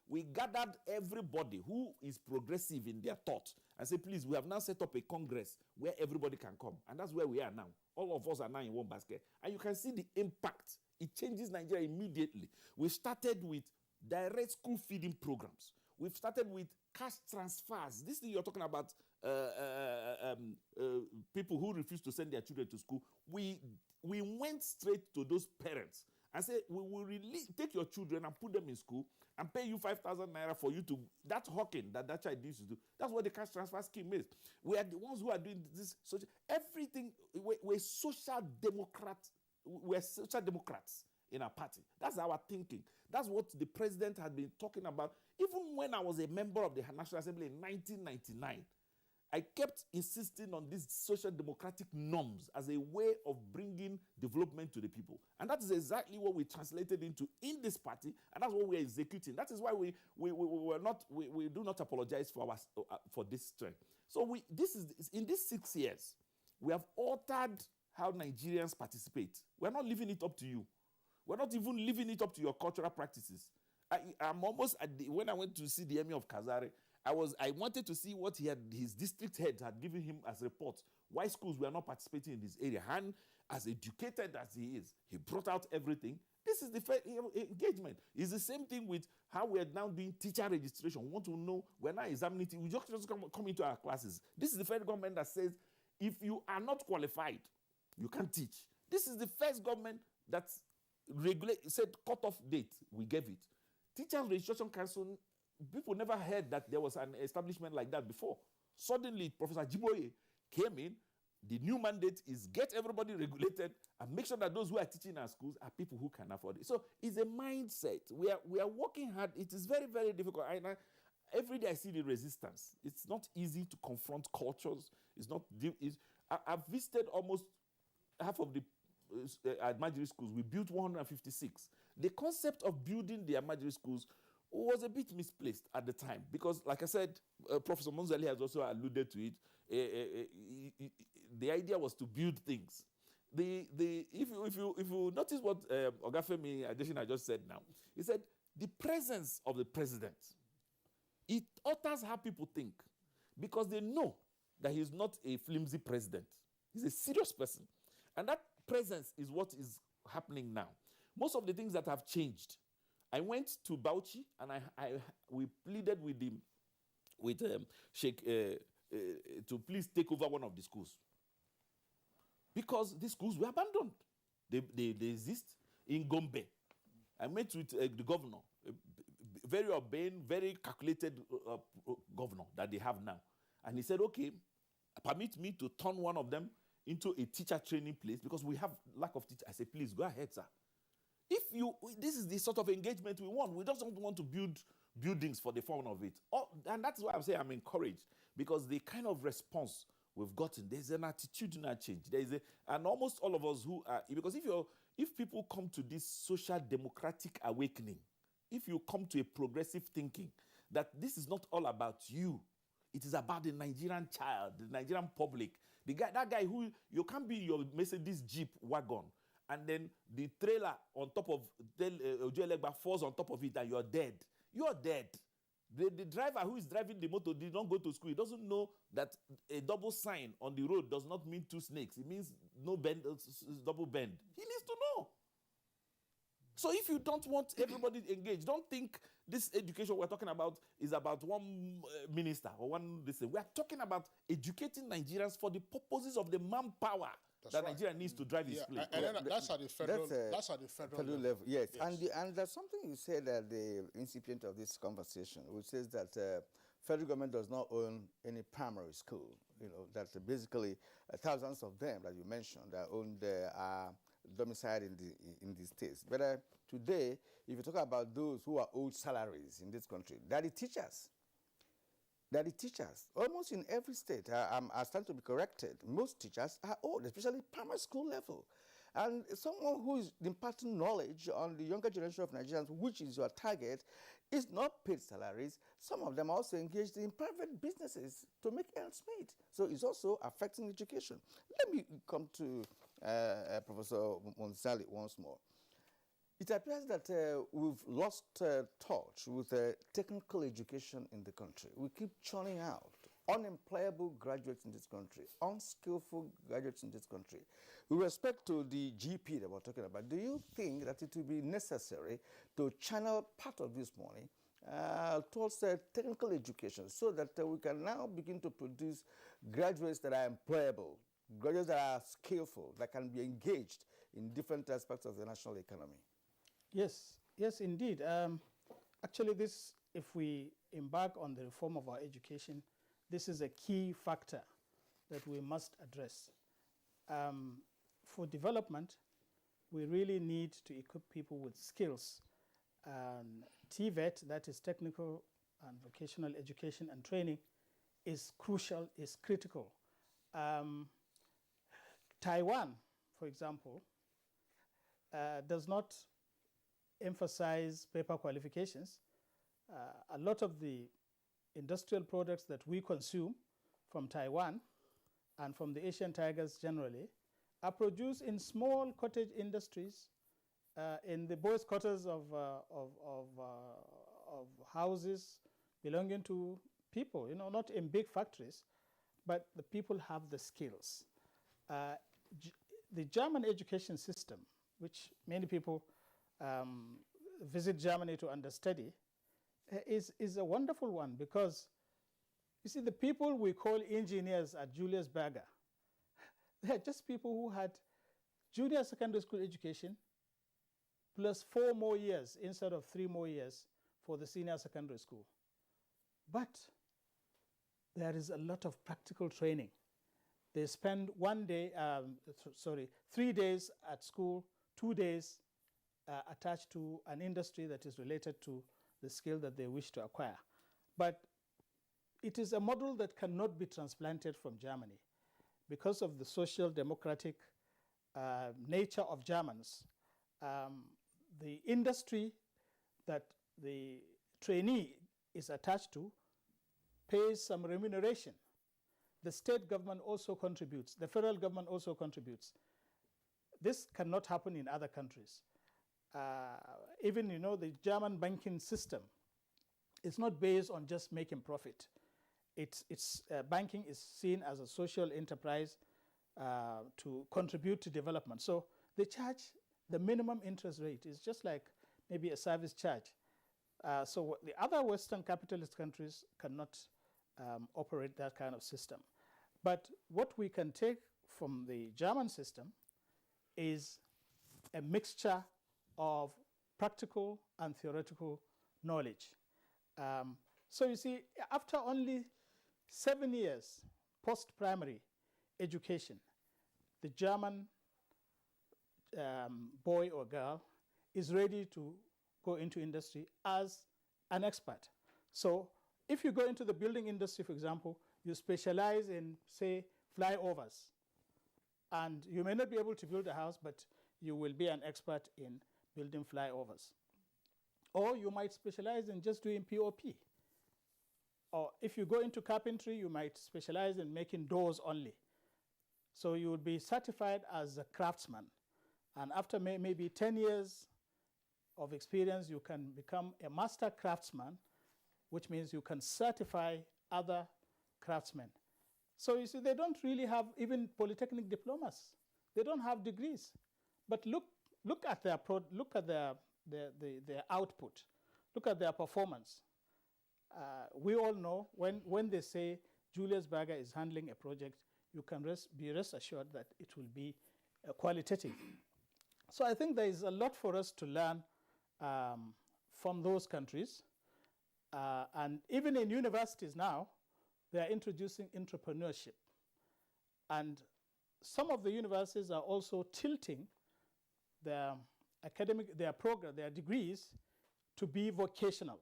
we gathered everybody who is progressive in their thought and say, please, we have now set up a congress where everybody can come. And that's where we are now. All of us are now in one basket. And you can see the impact. It changes Nigeria immediately. We started with direct school feeding programs. We've started with cash transfers. This thing you're talking about, people who refuse to send their children to school. We went straight to those parents and said, we will take your children and put them in school and pay you 5,000 naira for you to, that's hawking that child used to do. That's what the cash transfer scheme is. We are the ones who are doing this. Everything, we're social democrats. We're social democrats in our party. That's our thinking. That's what the president had been talking about. Even when I was a member of the National Assembly in 1999, I kept insisting on these social democratic norms as a way of bringing development to the people. And that is exactly what we translated into in this party, and that's what we're executing. That is why we do not apologize for this strength. So in these 6 years, we have altered how Nigerians participate. We're not leaving it up to you. We're not even leaving it up to your cultural practices. I'm almost at when I went to see the Emir of Kazare, I wanted to see what his district head had given him as report. Why schools were not participating in this area. And as educated as he is, he brought out everything. This is the engagement. It's the same thing with how we're now doing teacher registration. We want to know, we're not examining it. We just come into our classes. This is the federal government that says, if you are not qualified, you can't teach. This is the first government that said cut-off date, we gave it. Teachers Registration Council, people never heard that there was an establishment like that before. Suddenly, Professor Jiboye came in. The new mandate is get everybody regulated and make sure that those who are teaching in our schools are people who can afford it. So it's a mindset. We are working hard. It is very, very difficult. Every day I see the resistance. It's not easy to confront cultures. I've visited almost half of the Almajiri schools. We built 156. The concept of building the Almajiri schools was a bit misplaced at the time because, like I said, Professor Monzali has also alluded to it. The idea was to build things. If you notice what Ogafemi Adesina just said now, he said the presence of the president, it alters how people think because they know that he's not a flimsy president. He's a serious person. And that presence is what is happening now. Most of the things that have changed. I went to Bauchi and we pleaded with Sheikh to please take over one of the schools. Because the schools were abandoned. They exist in Gombe. I met with the governor, very urbane, very calculated governor that they have now. And he said, okay, permit me to turn one of them into a teacher training place because we have lack of teachers. I said, please go ahead, sir. This is the sort of engagement we want. We just don't want to build buildings for the fun of it. And that's why I'm saying I'm encouraged because the kind of response we've gotten, there's an attitudinal change. And almost all of us who are, because if people come to this social democratic awakening, if you come to a progressive thinking that this is not all about you, it is about the Nigerian child, the Nigerian public, that guy who, you can't be your Mercedes Jeep wagon and then the trailer on top of Ojuelegba falls on top of it and you're dead. You're dead. The driver who is driving the motor did not go to school. He doesn't know that a double sign on the road does not mean two snakes. It means no bend, double bend. He needs to know. So if you don't want everybody engaged, don't think this education we're talking about is about one minister or one this. We are talking about educating Nigerians for the purposes of the manpower that Nigeria needs to drive its plane. And that's at the federal level. Yes. And there's something you said at the incipient of this conversation, which says that federal government does not own any primary school. You know, that basically thousands of them that you mentioned that own are domiciled in the states. But today, if you talk about those who are owed salaries in this country, they are the teachers. They are the teachers. Almost in every state, I stand to be corrected, most teachers are owed, especially primary school level. And someone who is imparting knowledge on the younger generation of Nigerians, which is your target, is not paid salaries. Some of them are also engaged in private businesses to make ends meet. So it's also affecting education. Let me come to Professor Monzali once more. It appears that we've lost touch with technical education in the country. We keep churning out unemployable graduates in this country, unskillful graduates in this country. With respect to the GP that we're talking about, do you think that it will be necessary to channel part of this money towards technical education so that we can now begin to produce graduates that are employable, graduates that are skillful, that can be engaged in different aspects of the national economy? Yes, indeed. Actually, if we embark on the reform of our education, this is a key factor that we must address. For development, we really need to equip people with skills. TVET, that is Technical and Vocational Education and Training, is crucial, is critical. Taiwan, for example, does not emphasize paper qualifications. A lot of the industrial products that we consume from Taiwan and from the Asian tigers generally are produced in small cottage industries, in the boys' quarters of houses belonging to people, not in big factories, but the people have the skills. The German education system, which many people visit Germany to understudy, is a wonderful one, because you see, the people we call engineers at Julius Berger, they're just people who had junior secondary school education plus 4 more years instead of 3 more years for the senior secondary school. But there is a lot of practical training. They spend 3 days at school, 2 days attached to an industry that is related to the skill that they wish to acquire. But it is a model that cannot be transplanted from Germany because of the social democratic nature of Germans. The industry that the trainee is attached to pays some remuneration. The state government also contributes. The federal government also contributes. This cannot happen in other countries. Even, the German banking system is not based on just making profit. Banking is seen as a social enterprise to contribute to development. So they charge the minimum interest rate. It's just like maybe a service charge. So the other Western capitalist countries cannot operate that kind of system. But what we can take from the German system is a mixture of practical and theoretical knowledge. So you see, after only 7 years post-primary education, the German boy or girl is ready to go into industry as an expert. So if you go into the building industry, for example, you specialize in, say, flyovers. And you may not be able to build a house, but you will be an expert in building flyovers. Or you might specialize in just doing POP. Or if you go into carpentry, you might specialize in making doors only. So you would be certified as a craftsman. And after maybe 10 years of experience, you can become a master craftsman, which means you can certify other craftsmen. So you see, they don't really have even polytechnic diplomas. They don't have degrees. But look at their output. Look at their performance. We all know when they say Julius Berger is handling a project, you can be rest assured that it will be qualitative. So I think there is a lot for us to learn from those countries. And even in universities now, they are introducing entrepreneurship. And some of the universities are also tilting their degrees to be vocational.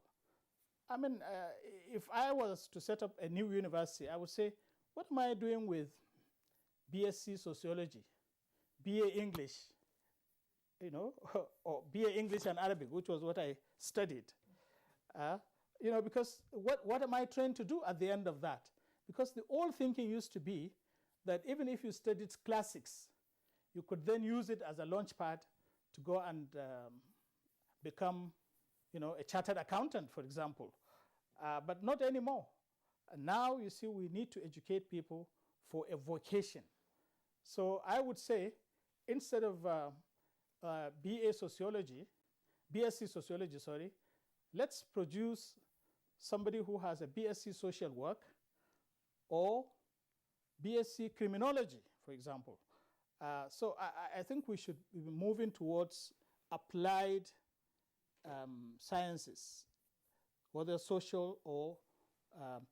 I mean, if I was to set up a new university, I would say, what am I doing with BSc Sociology, BA English, or BA English and Arabic, which was what I studied? Because what am I trained to do at the end of that? Because the old thinking used to be that even if you studied classics, you could then use it as a launch pad to go and become, a chartered accountant, for example. But not anymore. And now, you see, we need to educate people for a vocation. So I would say, instead of BSc Sociology, let's produce somebody who has a BSc Social Work or BSc Criminology, for example. So I think we should be moving towards applied sciences, whether social or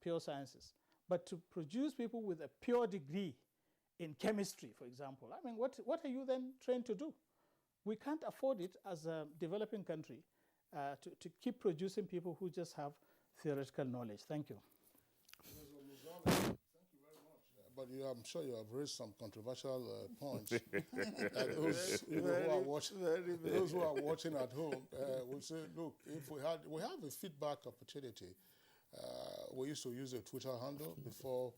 pure sciences. But to produce people with a pure degree in chemistry, for example, I mean, what are you then trained to do? We can't afford it as a developing country to keep producing people who just have theoretical knowledge. Thank you. Thank you very much. But I'm sure you have raised some controversial points. Those who are watching at home will say, look, if we have a feedback opportunity. We used to use a Twitter handle before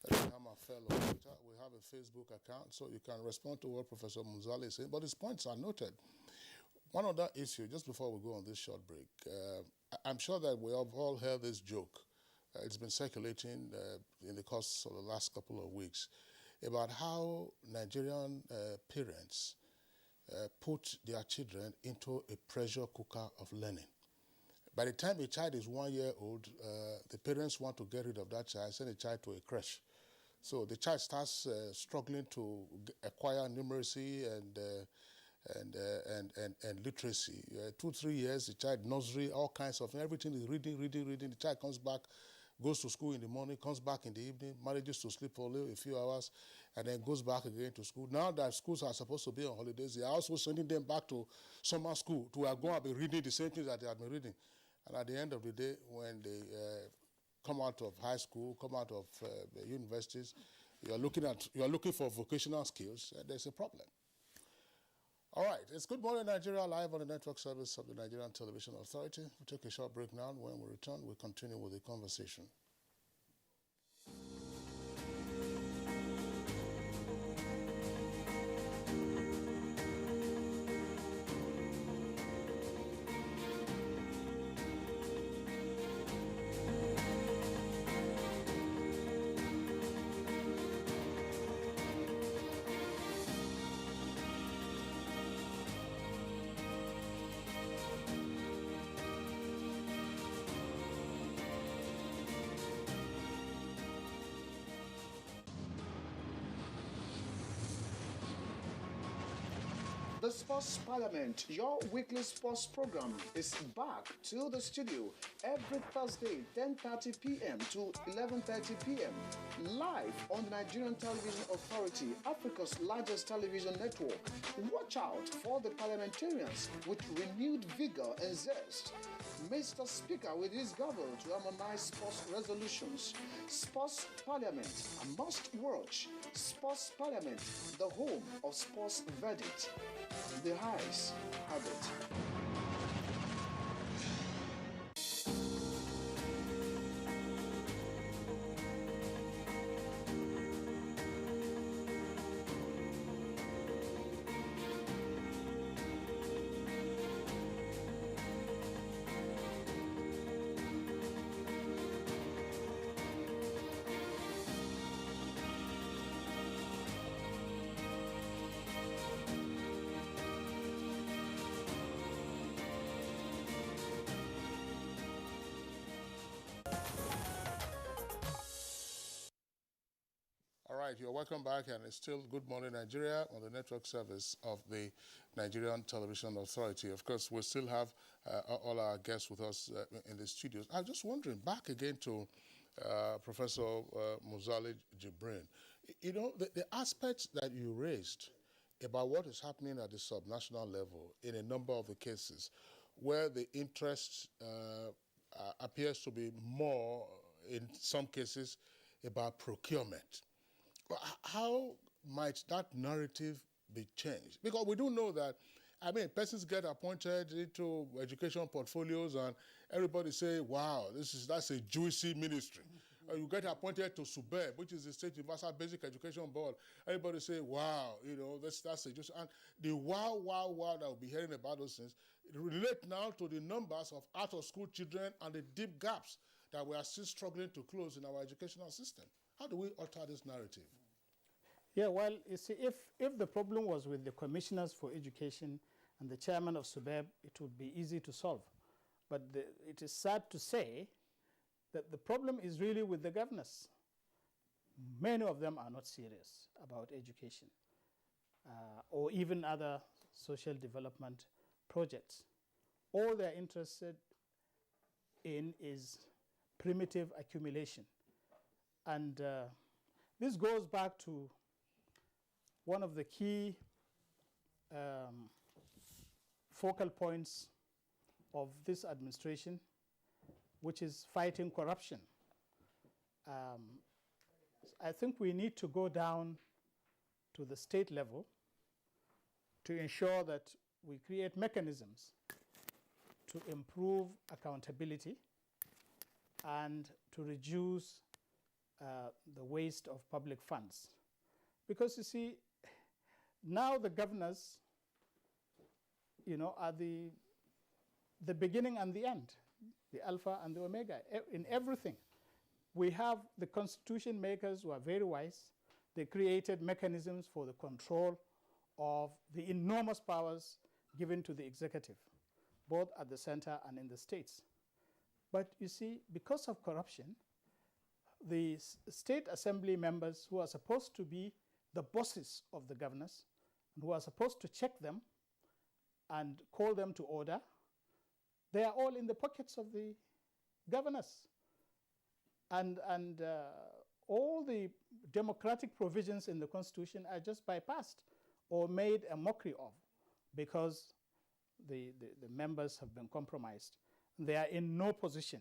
become a fellow on Twitter. We have a Facebook account, so you can respond to what Professor Muzali is saying, but his points are noted. One other issue, just before we go on this short break, I'm sure that we have all heard this joke. It's been circulating in the course of the last couple of weeks about how Nigerian parents put their children into a pressure cooker of learning. By the time a child is 1 year old, the parents want to get rid of that child, send the child to a creche. So the child starts struggling to acquire numeracy and literacy. 2-3 years, the child nursery, all kinds of everything is reading. The child comes back, goes to school in the morning, comes back in the evening, manages to sleep for a few hours, and then goes back again to school. Now that schools are supposed to be on holidays, they are also sending them back to summer school to go and be reading the same things that they have been reading. And at the end of the day, when they come out of high school, come out of universities, you are looking for vocational skills, and there's a problem. All right, it's Good Morning Nigeria live on the network service of the Nigerian Television Authority. We'll take a short break now. When we return, we'll continue with the conversation. The Sports Parliament, your weekly sports program, is back to the studio every Thursday, 10:30 p.m. to 11:30 p.m. live on the Nigerian Television Authority, Africa's largest television network. Watch out for the parliamentarians with renewed vigor and zest. Mr. Speaker with his gavel to harmonize sports resolutions. Sports Parliament, a must-watch. Sports Parliament, the home of sports verdict. The highs have it. All right, you're welcome back, and it's still Good Morning Nigeria on the network service of the Nigerian Television Authority. Of course, we still have all our guests with us in the studios. I'm just wondering, back again to Professor Muzali Jibrin, you know, the aspects that you raised about what is happening at the subnational level in a number of the cases where the interest appears to be more, in some cases, about procurement. How might that narrative be changed? Because we do know that, I mean, persons get appointed into education portfolios and everybody say, wow, that's a juicy ministry. You get appointed to SUBEB, which is the State Universal Basic Education Board. Everybody say, wow, you know, that's a juicy. And the wow that we'll be hearing about those things relate now to the numbers of out-of-school children and the deep gaps that we are still struggling to close in our educational system. How do we alter this narrative? Yeah, well, you see, if the problem was with the commissioners for education and the chairman of SUBEB, it would be easy to solve. But it is sad to say that the problem is really with the governors. Many of them are not serious about education or even other social development projects. All they're interested in is primitive accumulation. And this goes back to one of the key focal points of this administration, which is fighting corruption. I think we need to go down to the state level to ensure that we create mechanisms to improve accountability and to reduce the waste of public funds. Because you see, now the governors, are the beginning and the end, the alpha and the omega in everything. We have the constitution makers who are very wise. They created mechanisms for the control of the enormous powers given to the executive, both at the center and in the states. But you see, because of corruption, the state assembly members who are supposed to be the bosses of the governors, and who are supposed to check them and call them to order, they are all in the pockets of the governors. And all the democratic provisions in the Constitution are just bypassed or made a mockery of because the members have been compromised. They are in no position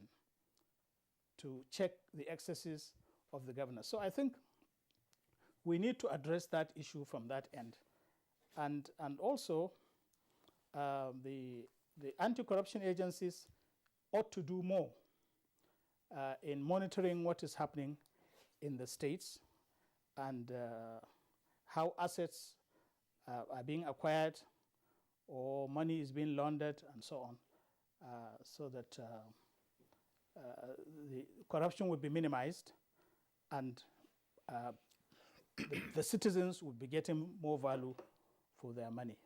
to check the excesses of the governors. So I think we need to address that issue from that end. And also, the anti-corruption agencies ought to do more in monitoring what is happening in the states and how assets are being acquired or money is being laundered and so on, so that the corruption would be minimized and the citizens would be getting more value for their money.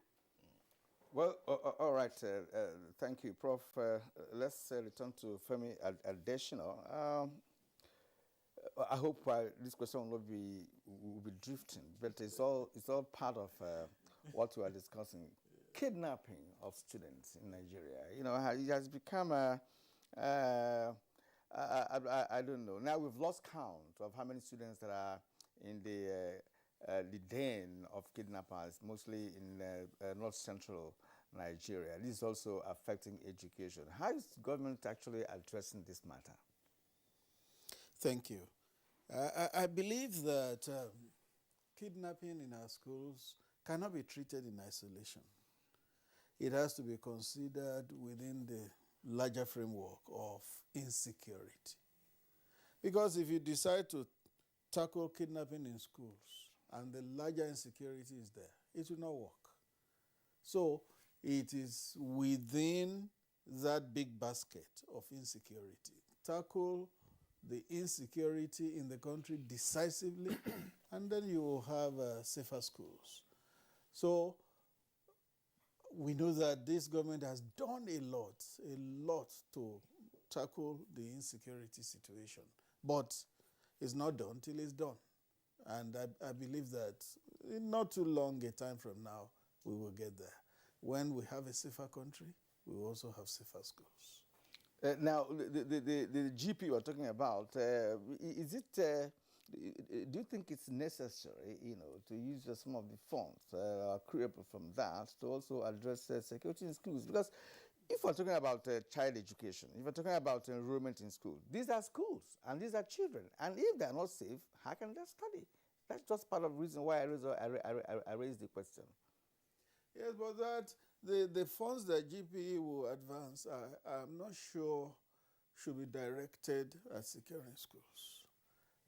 Well, all right. Thank you, Prof. Let's return to Femi Adesina. I hope this question will be drifting, but it's all part of what we are discussing. Kidnapping of students in Nigeria, it has become I don't know. Now we've lost count of how many students that are in the den of kidnappers, mostly in north central Nigeria. This is also affecting education. How is the government actually addressing this matter? Thank you. I believe that kidnapping in our schools cannot be treated in isolation. It has to be considered within the larger framework of insecurity. Because if you decide to tackle kidnapping in schools and the larger insecurity is there, it will not work. So it is within that big basket of insecurity. Tackle the insecurity in the country decisively, and then you will have safer schools. So we know that this government has done a lot to tackle the insecurity situation. But it's not done till it's done. And I believe that in not too long a time from now, we will get there. When we have a safer country, we will also have safer schools. Now, the GP you are talking about, is it? Do you think it's necessary, to use some of the funds accruable from that to also address security in schools? Because if we're talking about child education, if we're talking about enrollment in school, these are schools and these are children. And if they're not safe, how can they study? That's just part of the reason why I raised the question. Yes, but that the funds that GPE will advance, I'm not sure should be directed at securing schools.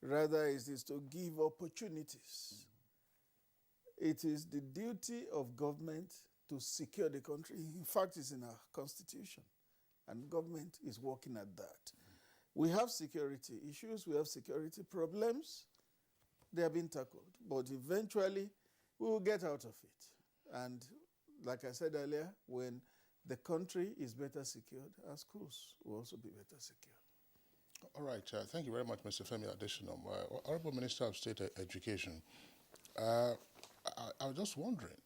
Rather, it is to give opportunities. It is the duty of government to secure the country. In fact, it's in our constitution, and government is working at that. We have security issues, we have security problems. They are being tackled, but eventually we will get out of it. And like I said earlier, when the country is better secured, our schools will also be better secured. All right. Thank you very much, Mr. Femi Adesina. Honorable Minister of State Education, I was just wondering,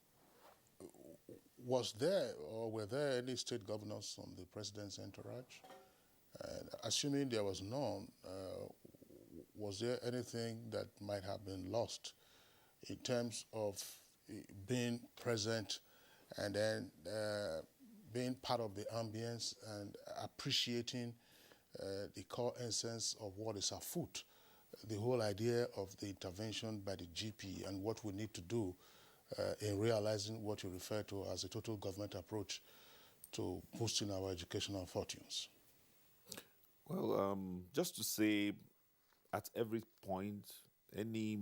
was there or were there any state governors on the president's entourage? Assuming there was none, was there anything that might have been lost in terms of being present and then being part of the ambience and appreciating the core essence of what is afoot, the whole idea of the intervention by the GP and what we need to do in realizing what you refer to as a total government approach to boosting our educational fortunes? Well, just to say, at every point, any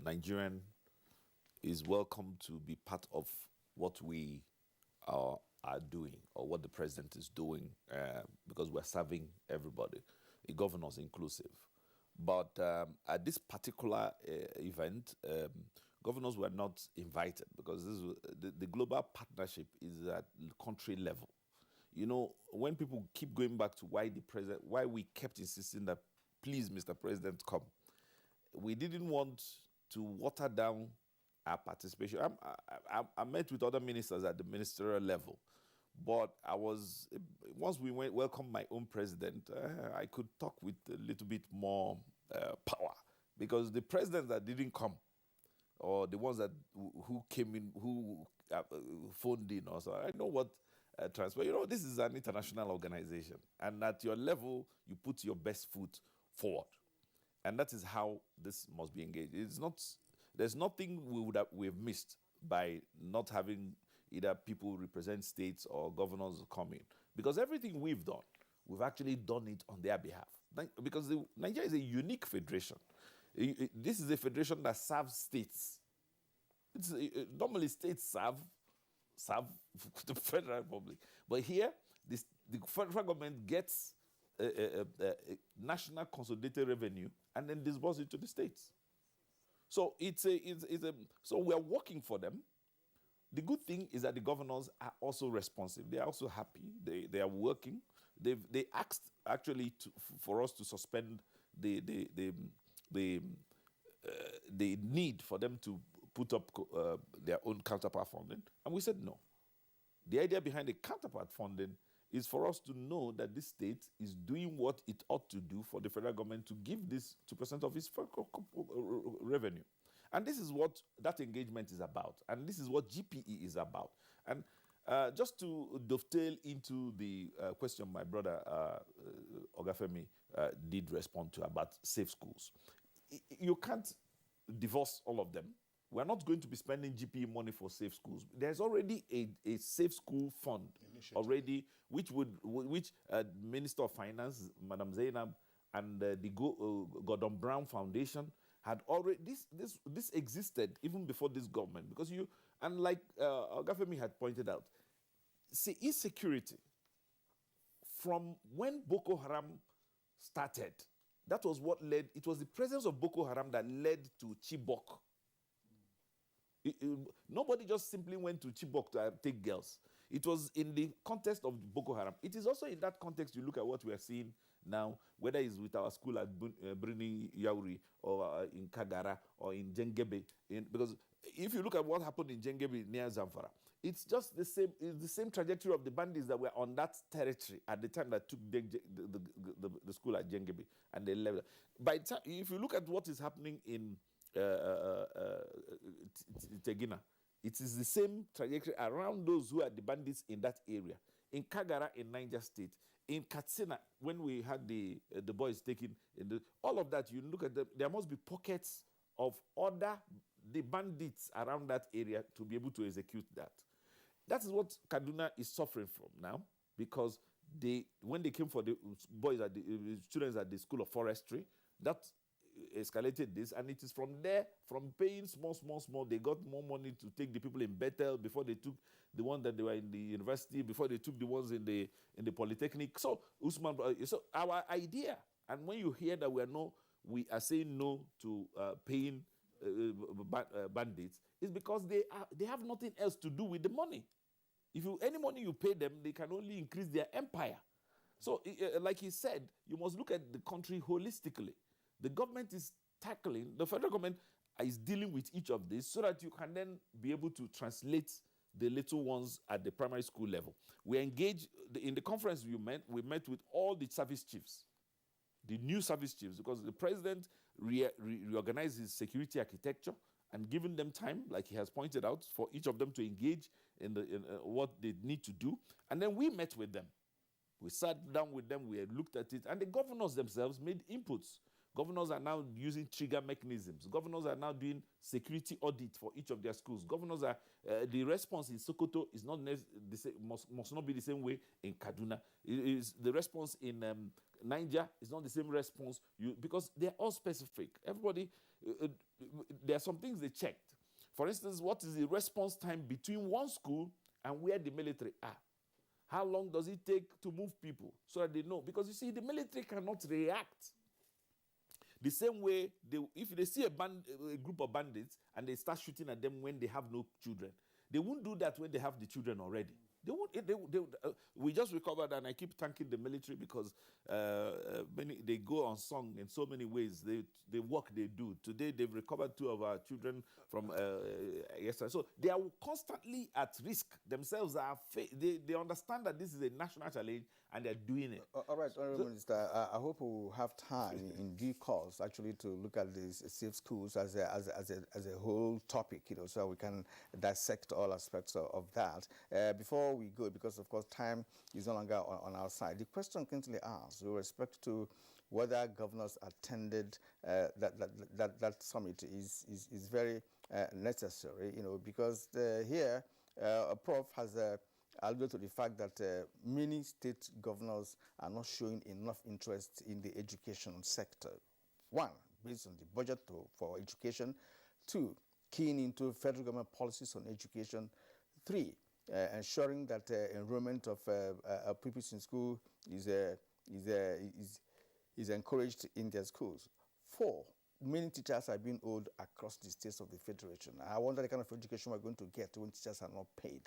Nigerian is welcome to be part of what we are doing or what the president is doing, because we're serving everybody, governors inclusive. But at this particular event, governors were not invited because this was, the global partnership is at country level. You know, when people keep going back to why we kept insisting that, please, Mr. President, come, we didn't want to water down our participation. I met with other ministers at the ministerial level, but once we welcomed my own president, I could talk with a little bit more power, because the presidents that didn't come, or the ones that who came in, who phoned in, or so, I know what transfer. You know, this is an international organization, and at your level, you put your best foot forward, and that is how this must be engaged. It's not. There's nothing we've missed by not having either people represent states or governors come in, because everything we've done, we've actually done it on their behalf. Because Nigeria is a unique federation. This is a federation that serves states. Normally states serve the federal republic, but here the federal government gets a national consolidated revenue and then disburses it to the states. So so we are working for them. The good thing is that the governors are also responsive. They are also happy. They are working. They asked actually for us to suspend the need for them to put up their own counterpart funding, and we said no. The idea behind the counterpart funding is for us to know that this state is doing what it ought to do for the federal government to give this 2% of its revenue. And this is what that engagement is about. And this is what GPE is about. And just to dovetail into the question my brother Ogafemi did respond to about safe schools. You can't divorce all of them. We're not going to be spending GPE money for safe schools. There's already a safe school fund already, which Minister of Finance, Madam Zainab, and the Gordon Brown Foundation had already. This existed even before this government, because and like Ogafemi had pointed out, see, insecurity from when Boko Haram started. That was what led. It was the presence of Boko Haram that led to Chibok. Nobody just simply went to Chibok to take girls. It was in the context of Boko Haram. It is also in that context you look at what we are seeing now, whether it's with our school at Birni Yauri, or in Kagara, or in Jengebe. Because if you look at what happened in Jengebe near Zamfara, it's just the same. It's the same trajectory of the bandits that were on that territory at the time that took the school at Jengebe, and they left. By the time, if you look at what is happening in Tegina, it is the same trajectory around those who are the bandits in that area. In Kagara, in Niger State, in Katsina, when we had the boys taken, all of that, you look at them, there must be pockets of the bandits around that area to be able to execute that. That is what Kaduna is suffering from now, because when they came for the boys at the students at the School of Forestry, that escalated this, and it is from there, from paying small, they got more money to take the people in Bethel before they took the ones that they were in the university, before they took the ones in the polytechnic. So Usman, so our idea, and when you hear that we are saying no to paying bandits, is because they have nothing else to do with the money. Any money you pay them, they can only increase their empire. So, like he said, you must look at the country holistically. The government is tackling, the federal government is dealing with each of these so that you can then be able to translate the little ones at the primary school level. We engage, in the conference we met with all the service chiefs, the new service chiefs, because the president reorganized his security architecture and given them time, like he has pointed out, for each of them to engage in what they need to do. And then we met with them. We sat down with them, we looked at it, and the governors themselves made inputs. Governors are now using trigger mechanisms. Governors are now doing security audit for each of their schools. Governors are, the response in Sokoto must not be the same way in Kaduna. The response in Niger, it's not the same response. Because they're all specific. Everybody, there are some things they checked. For instance, what is the response time between one school and where the military are? How long does it take to move people so that they know? Because you see, the military cannot react the same way. If they see a group of bandits and they start shooting at them when they have no children, they won't do that when they have the children already. They won't. We just recovered, and I keep thanking the military because they go unsung in so many ways. The work they do. Today they've recovered 2 of our children from yesterday. So they are constantly at risk. Themselves they understand that this is a national challenge and they're doing it. All right, Honourable Minister. I hope we'll have time in due course actually to look at these safe schools as a whole topic, so we can dissect all aspects of that. Before we go, because of course time is no longer on our side, the question Kingsley asked with respect to whether governors attended that summit is very necessary, because here Prof has alluded to the fact that many state governors are not showing enough interest in the education sector. 1, based on the budget for education. 2, keying into federal government policies on education. 3, ensuring that enrollment of pupils in school is encouraged in their schools. 4, many teachers are being owed across the states of the Federation. I wonder the kind of education we're going to get when teachers are not paid.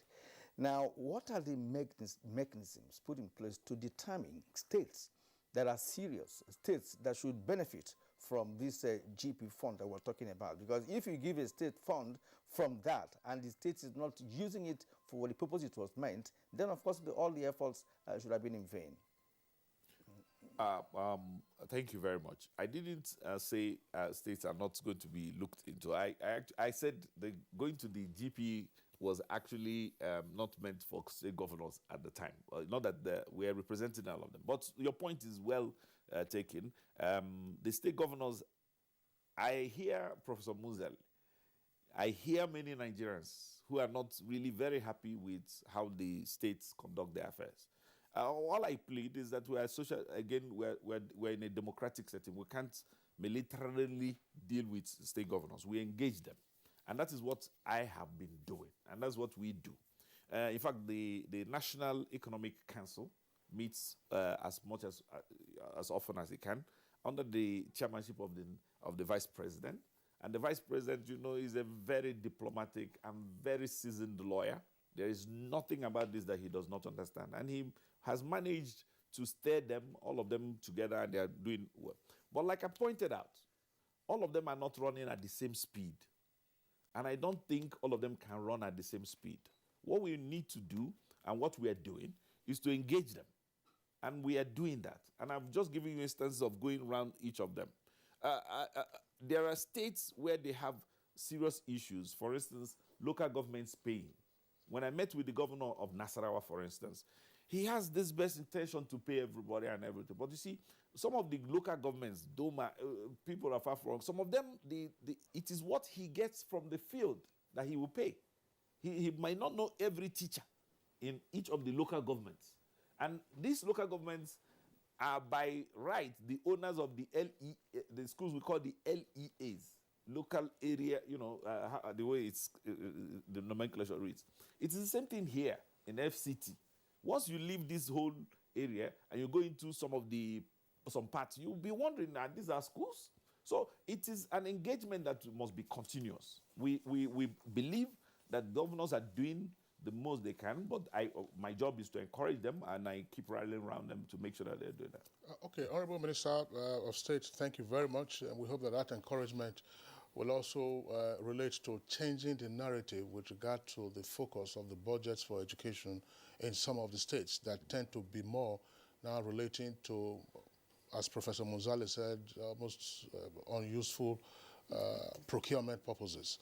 Now, what are the mechanisms put in place to determine states that are serious, states that should benefit from this GP fund that we're talking about? Because if you give a state fund from that and the state is not using it for the purpose it was meant, then of course all the efforts should have been in vain. Thank you very much. I didn't say states are not going to be looked into. I said going to the GP was actually not meant for state governors at the time. Not that we are representing all of them. But your point is well taken. The state governors, I hear Professor Muzel, I hear many Nigerians who are not really very happy with how the states conduct their affairs. All I plead is that we are social. Again, we're in a democratic setting. We can't militarily deal with state governors. We engage them, and that is what I have been doing, and that's what we do. In fact, the National Economic Council meets as much as often as it can under the chairmanship of the vice president, and the vice president, is a very diplomatic and very seasoned lawyer. There is nothing about this that he does not understand. And he has managed to steer them, all of them together, and they are doing well. But like I pointed out, all of them are not running at the same speed. And I don't think all of them can run at the same speed. What we need to do, and what we are doing, is to engage them. And we are doing that. And I've just given you instances of going around each of them. There are states where they have serious issues. For instance, local governments paying. When I met with the governor of Nasarawa, for instance, he has this best intention to pay everybody and everything. But you see, some of the local governments, Doma, people are far from, some of them, it is what he gets from the field that he will pay. He might not know every teacher in each of the local governments. And these local governments are by right the owners of the schools we call the LEAs. Local area, the way it's the nomenclature reads. It's the same thing here in FCT. Once you leave this whole area and you go into some parts, you'll be wondering, these are schools? So it is an engagement that must be continuous. We believe that governors are doing the most they can, but my job is to encourage them, and I keep rallying around them to make sure that they're doing that. Okay, Honorable Minister of State, thank you very much. And we hope that encouragement will also relate to changing the narrative with regard to the focus of the budgets for education in some of the states that tend to be more now relating to, as Professor Munzale said, almost unuseful procurement purposes.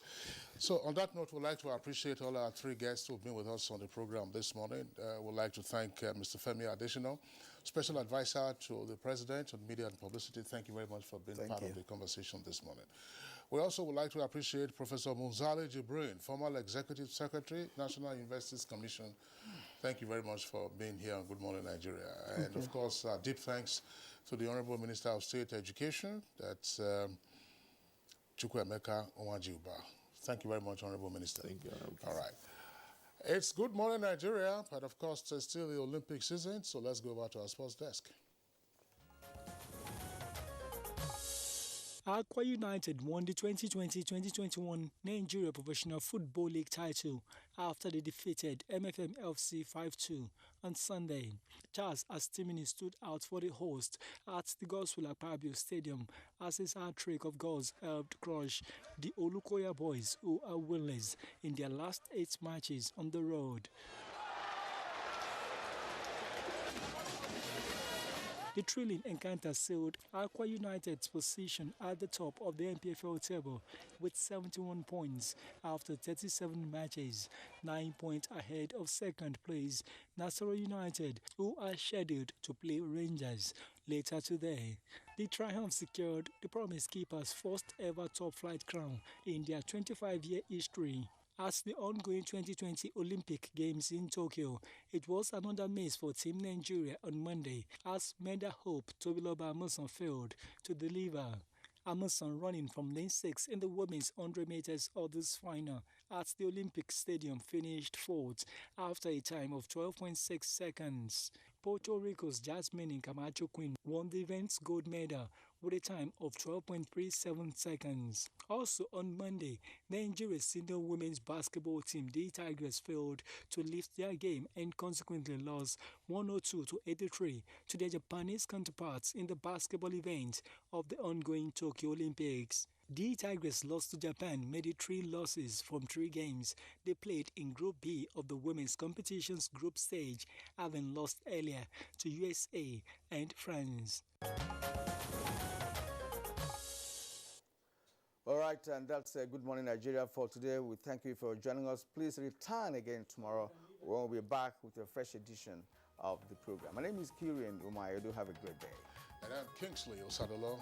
So on that note, we'd like to appreciate all our 3 guests who have been with us on the program this morning. We'd like to thank Mr. Femi Adesina, Special Advisor to the President on Media and Publicity. Thank you very much for being part of the conversation this morning. We also would like to appreciate Professor Munzali Jibrin, former Executive Secretary, National Universities Commission. Thank you very much for being here on Good Morning Nigeria. And of course, deep thanks to the Honorable Minister of State Education, that's Chukwuemeka Onwajiuba. Thank you very much, Honorable Minister. Thank you, Honorable. All right. It's Good Morning Nigeria, but of course, it's still the Olympic season, so let's go over to our sports desk. Aqua United won the 2020-2021 Nigeria Professional Football League title after they defeated MFM FC 5-2 on Sunday. Charles Astimini stood out for the host at the Gospel Akpabio Stadium as his hat-trick of goals helped crush the Olukoya boys, who are winless in their last 8 matches on the road. The thrilling encounter sealed Aqua United's position at the top of the NPFL table with 71 points after 37 matches, 9 points ahead of second place Nasarawa United, who are scheduled to play Rangers later today. The triumph secured the Promise Keepers' first ever top flight crown in their 25-year history. As the ongoing 2020 Olympic Games in Tokyo, it was another miss for Team Nigeria on Monday as medal hope Tobiloba Amusan failed to deliver. Amusan, running from lane 6 in the women's 100 meters hurdles final at the Olympic Stadium, finished 4th after a time of 12.6 seconds. Puerto Rico's Jasmine Camacho Quinn won the event's gold medal with a time of 12.37 seconds. Also on Monday, Nigeria's senior women's basketball team, the Tigers, failed to lift their game and consequently lost 102-83 to their Japanese counterparts in the basketball event of the ongoing Tokyo Olympics. The Tigers lost to Japan, made it 3 losses from 3 games they played in Group B of the women's competition's group stage, having lost earlier to USA and France. All right, and that's Good Morning Nigeria for today. We thank you for joining us. Please return again tomorrow when we'll be back with a fresh edition of the program. My name is Kirian Umayo. Do have a great day. And I'm Kingsley Osadolo.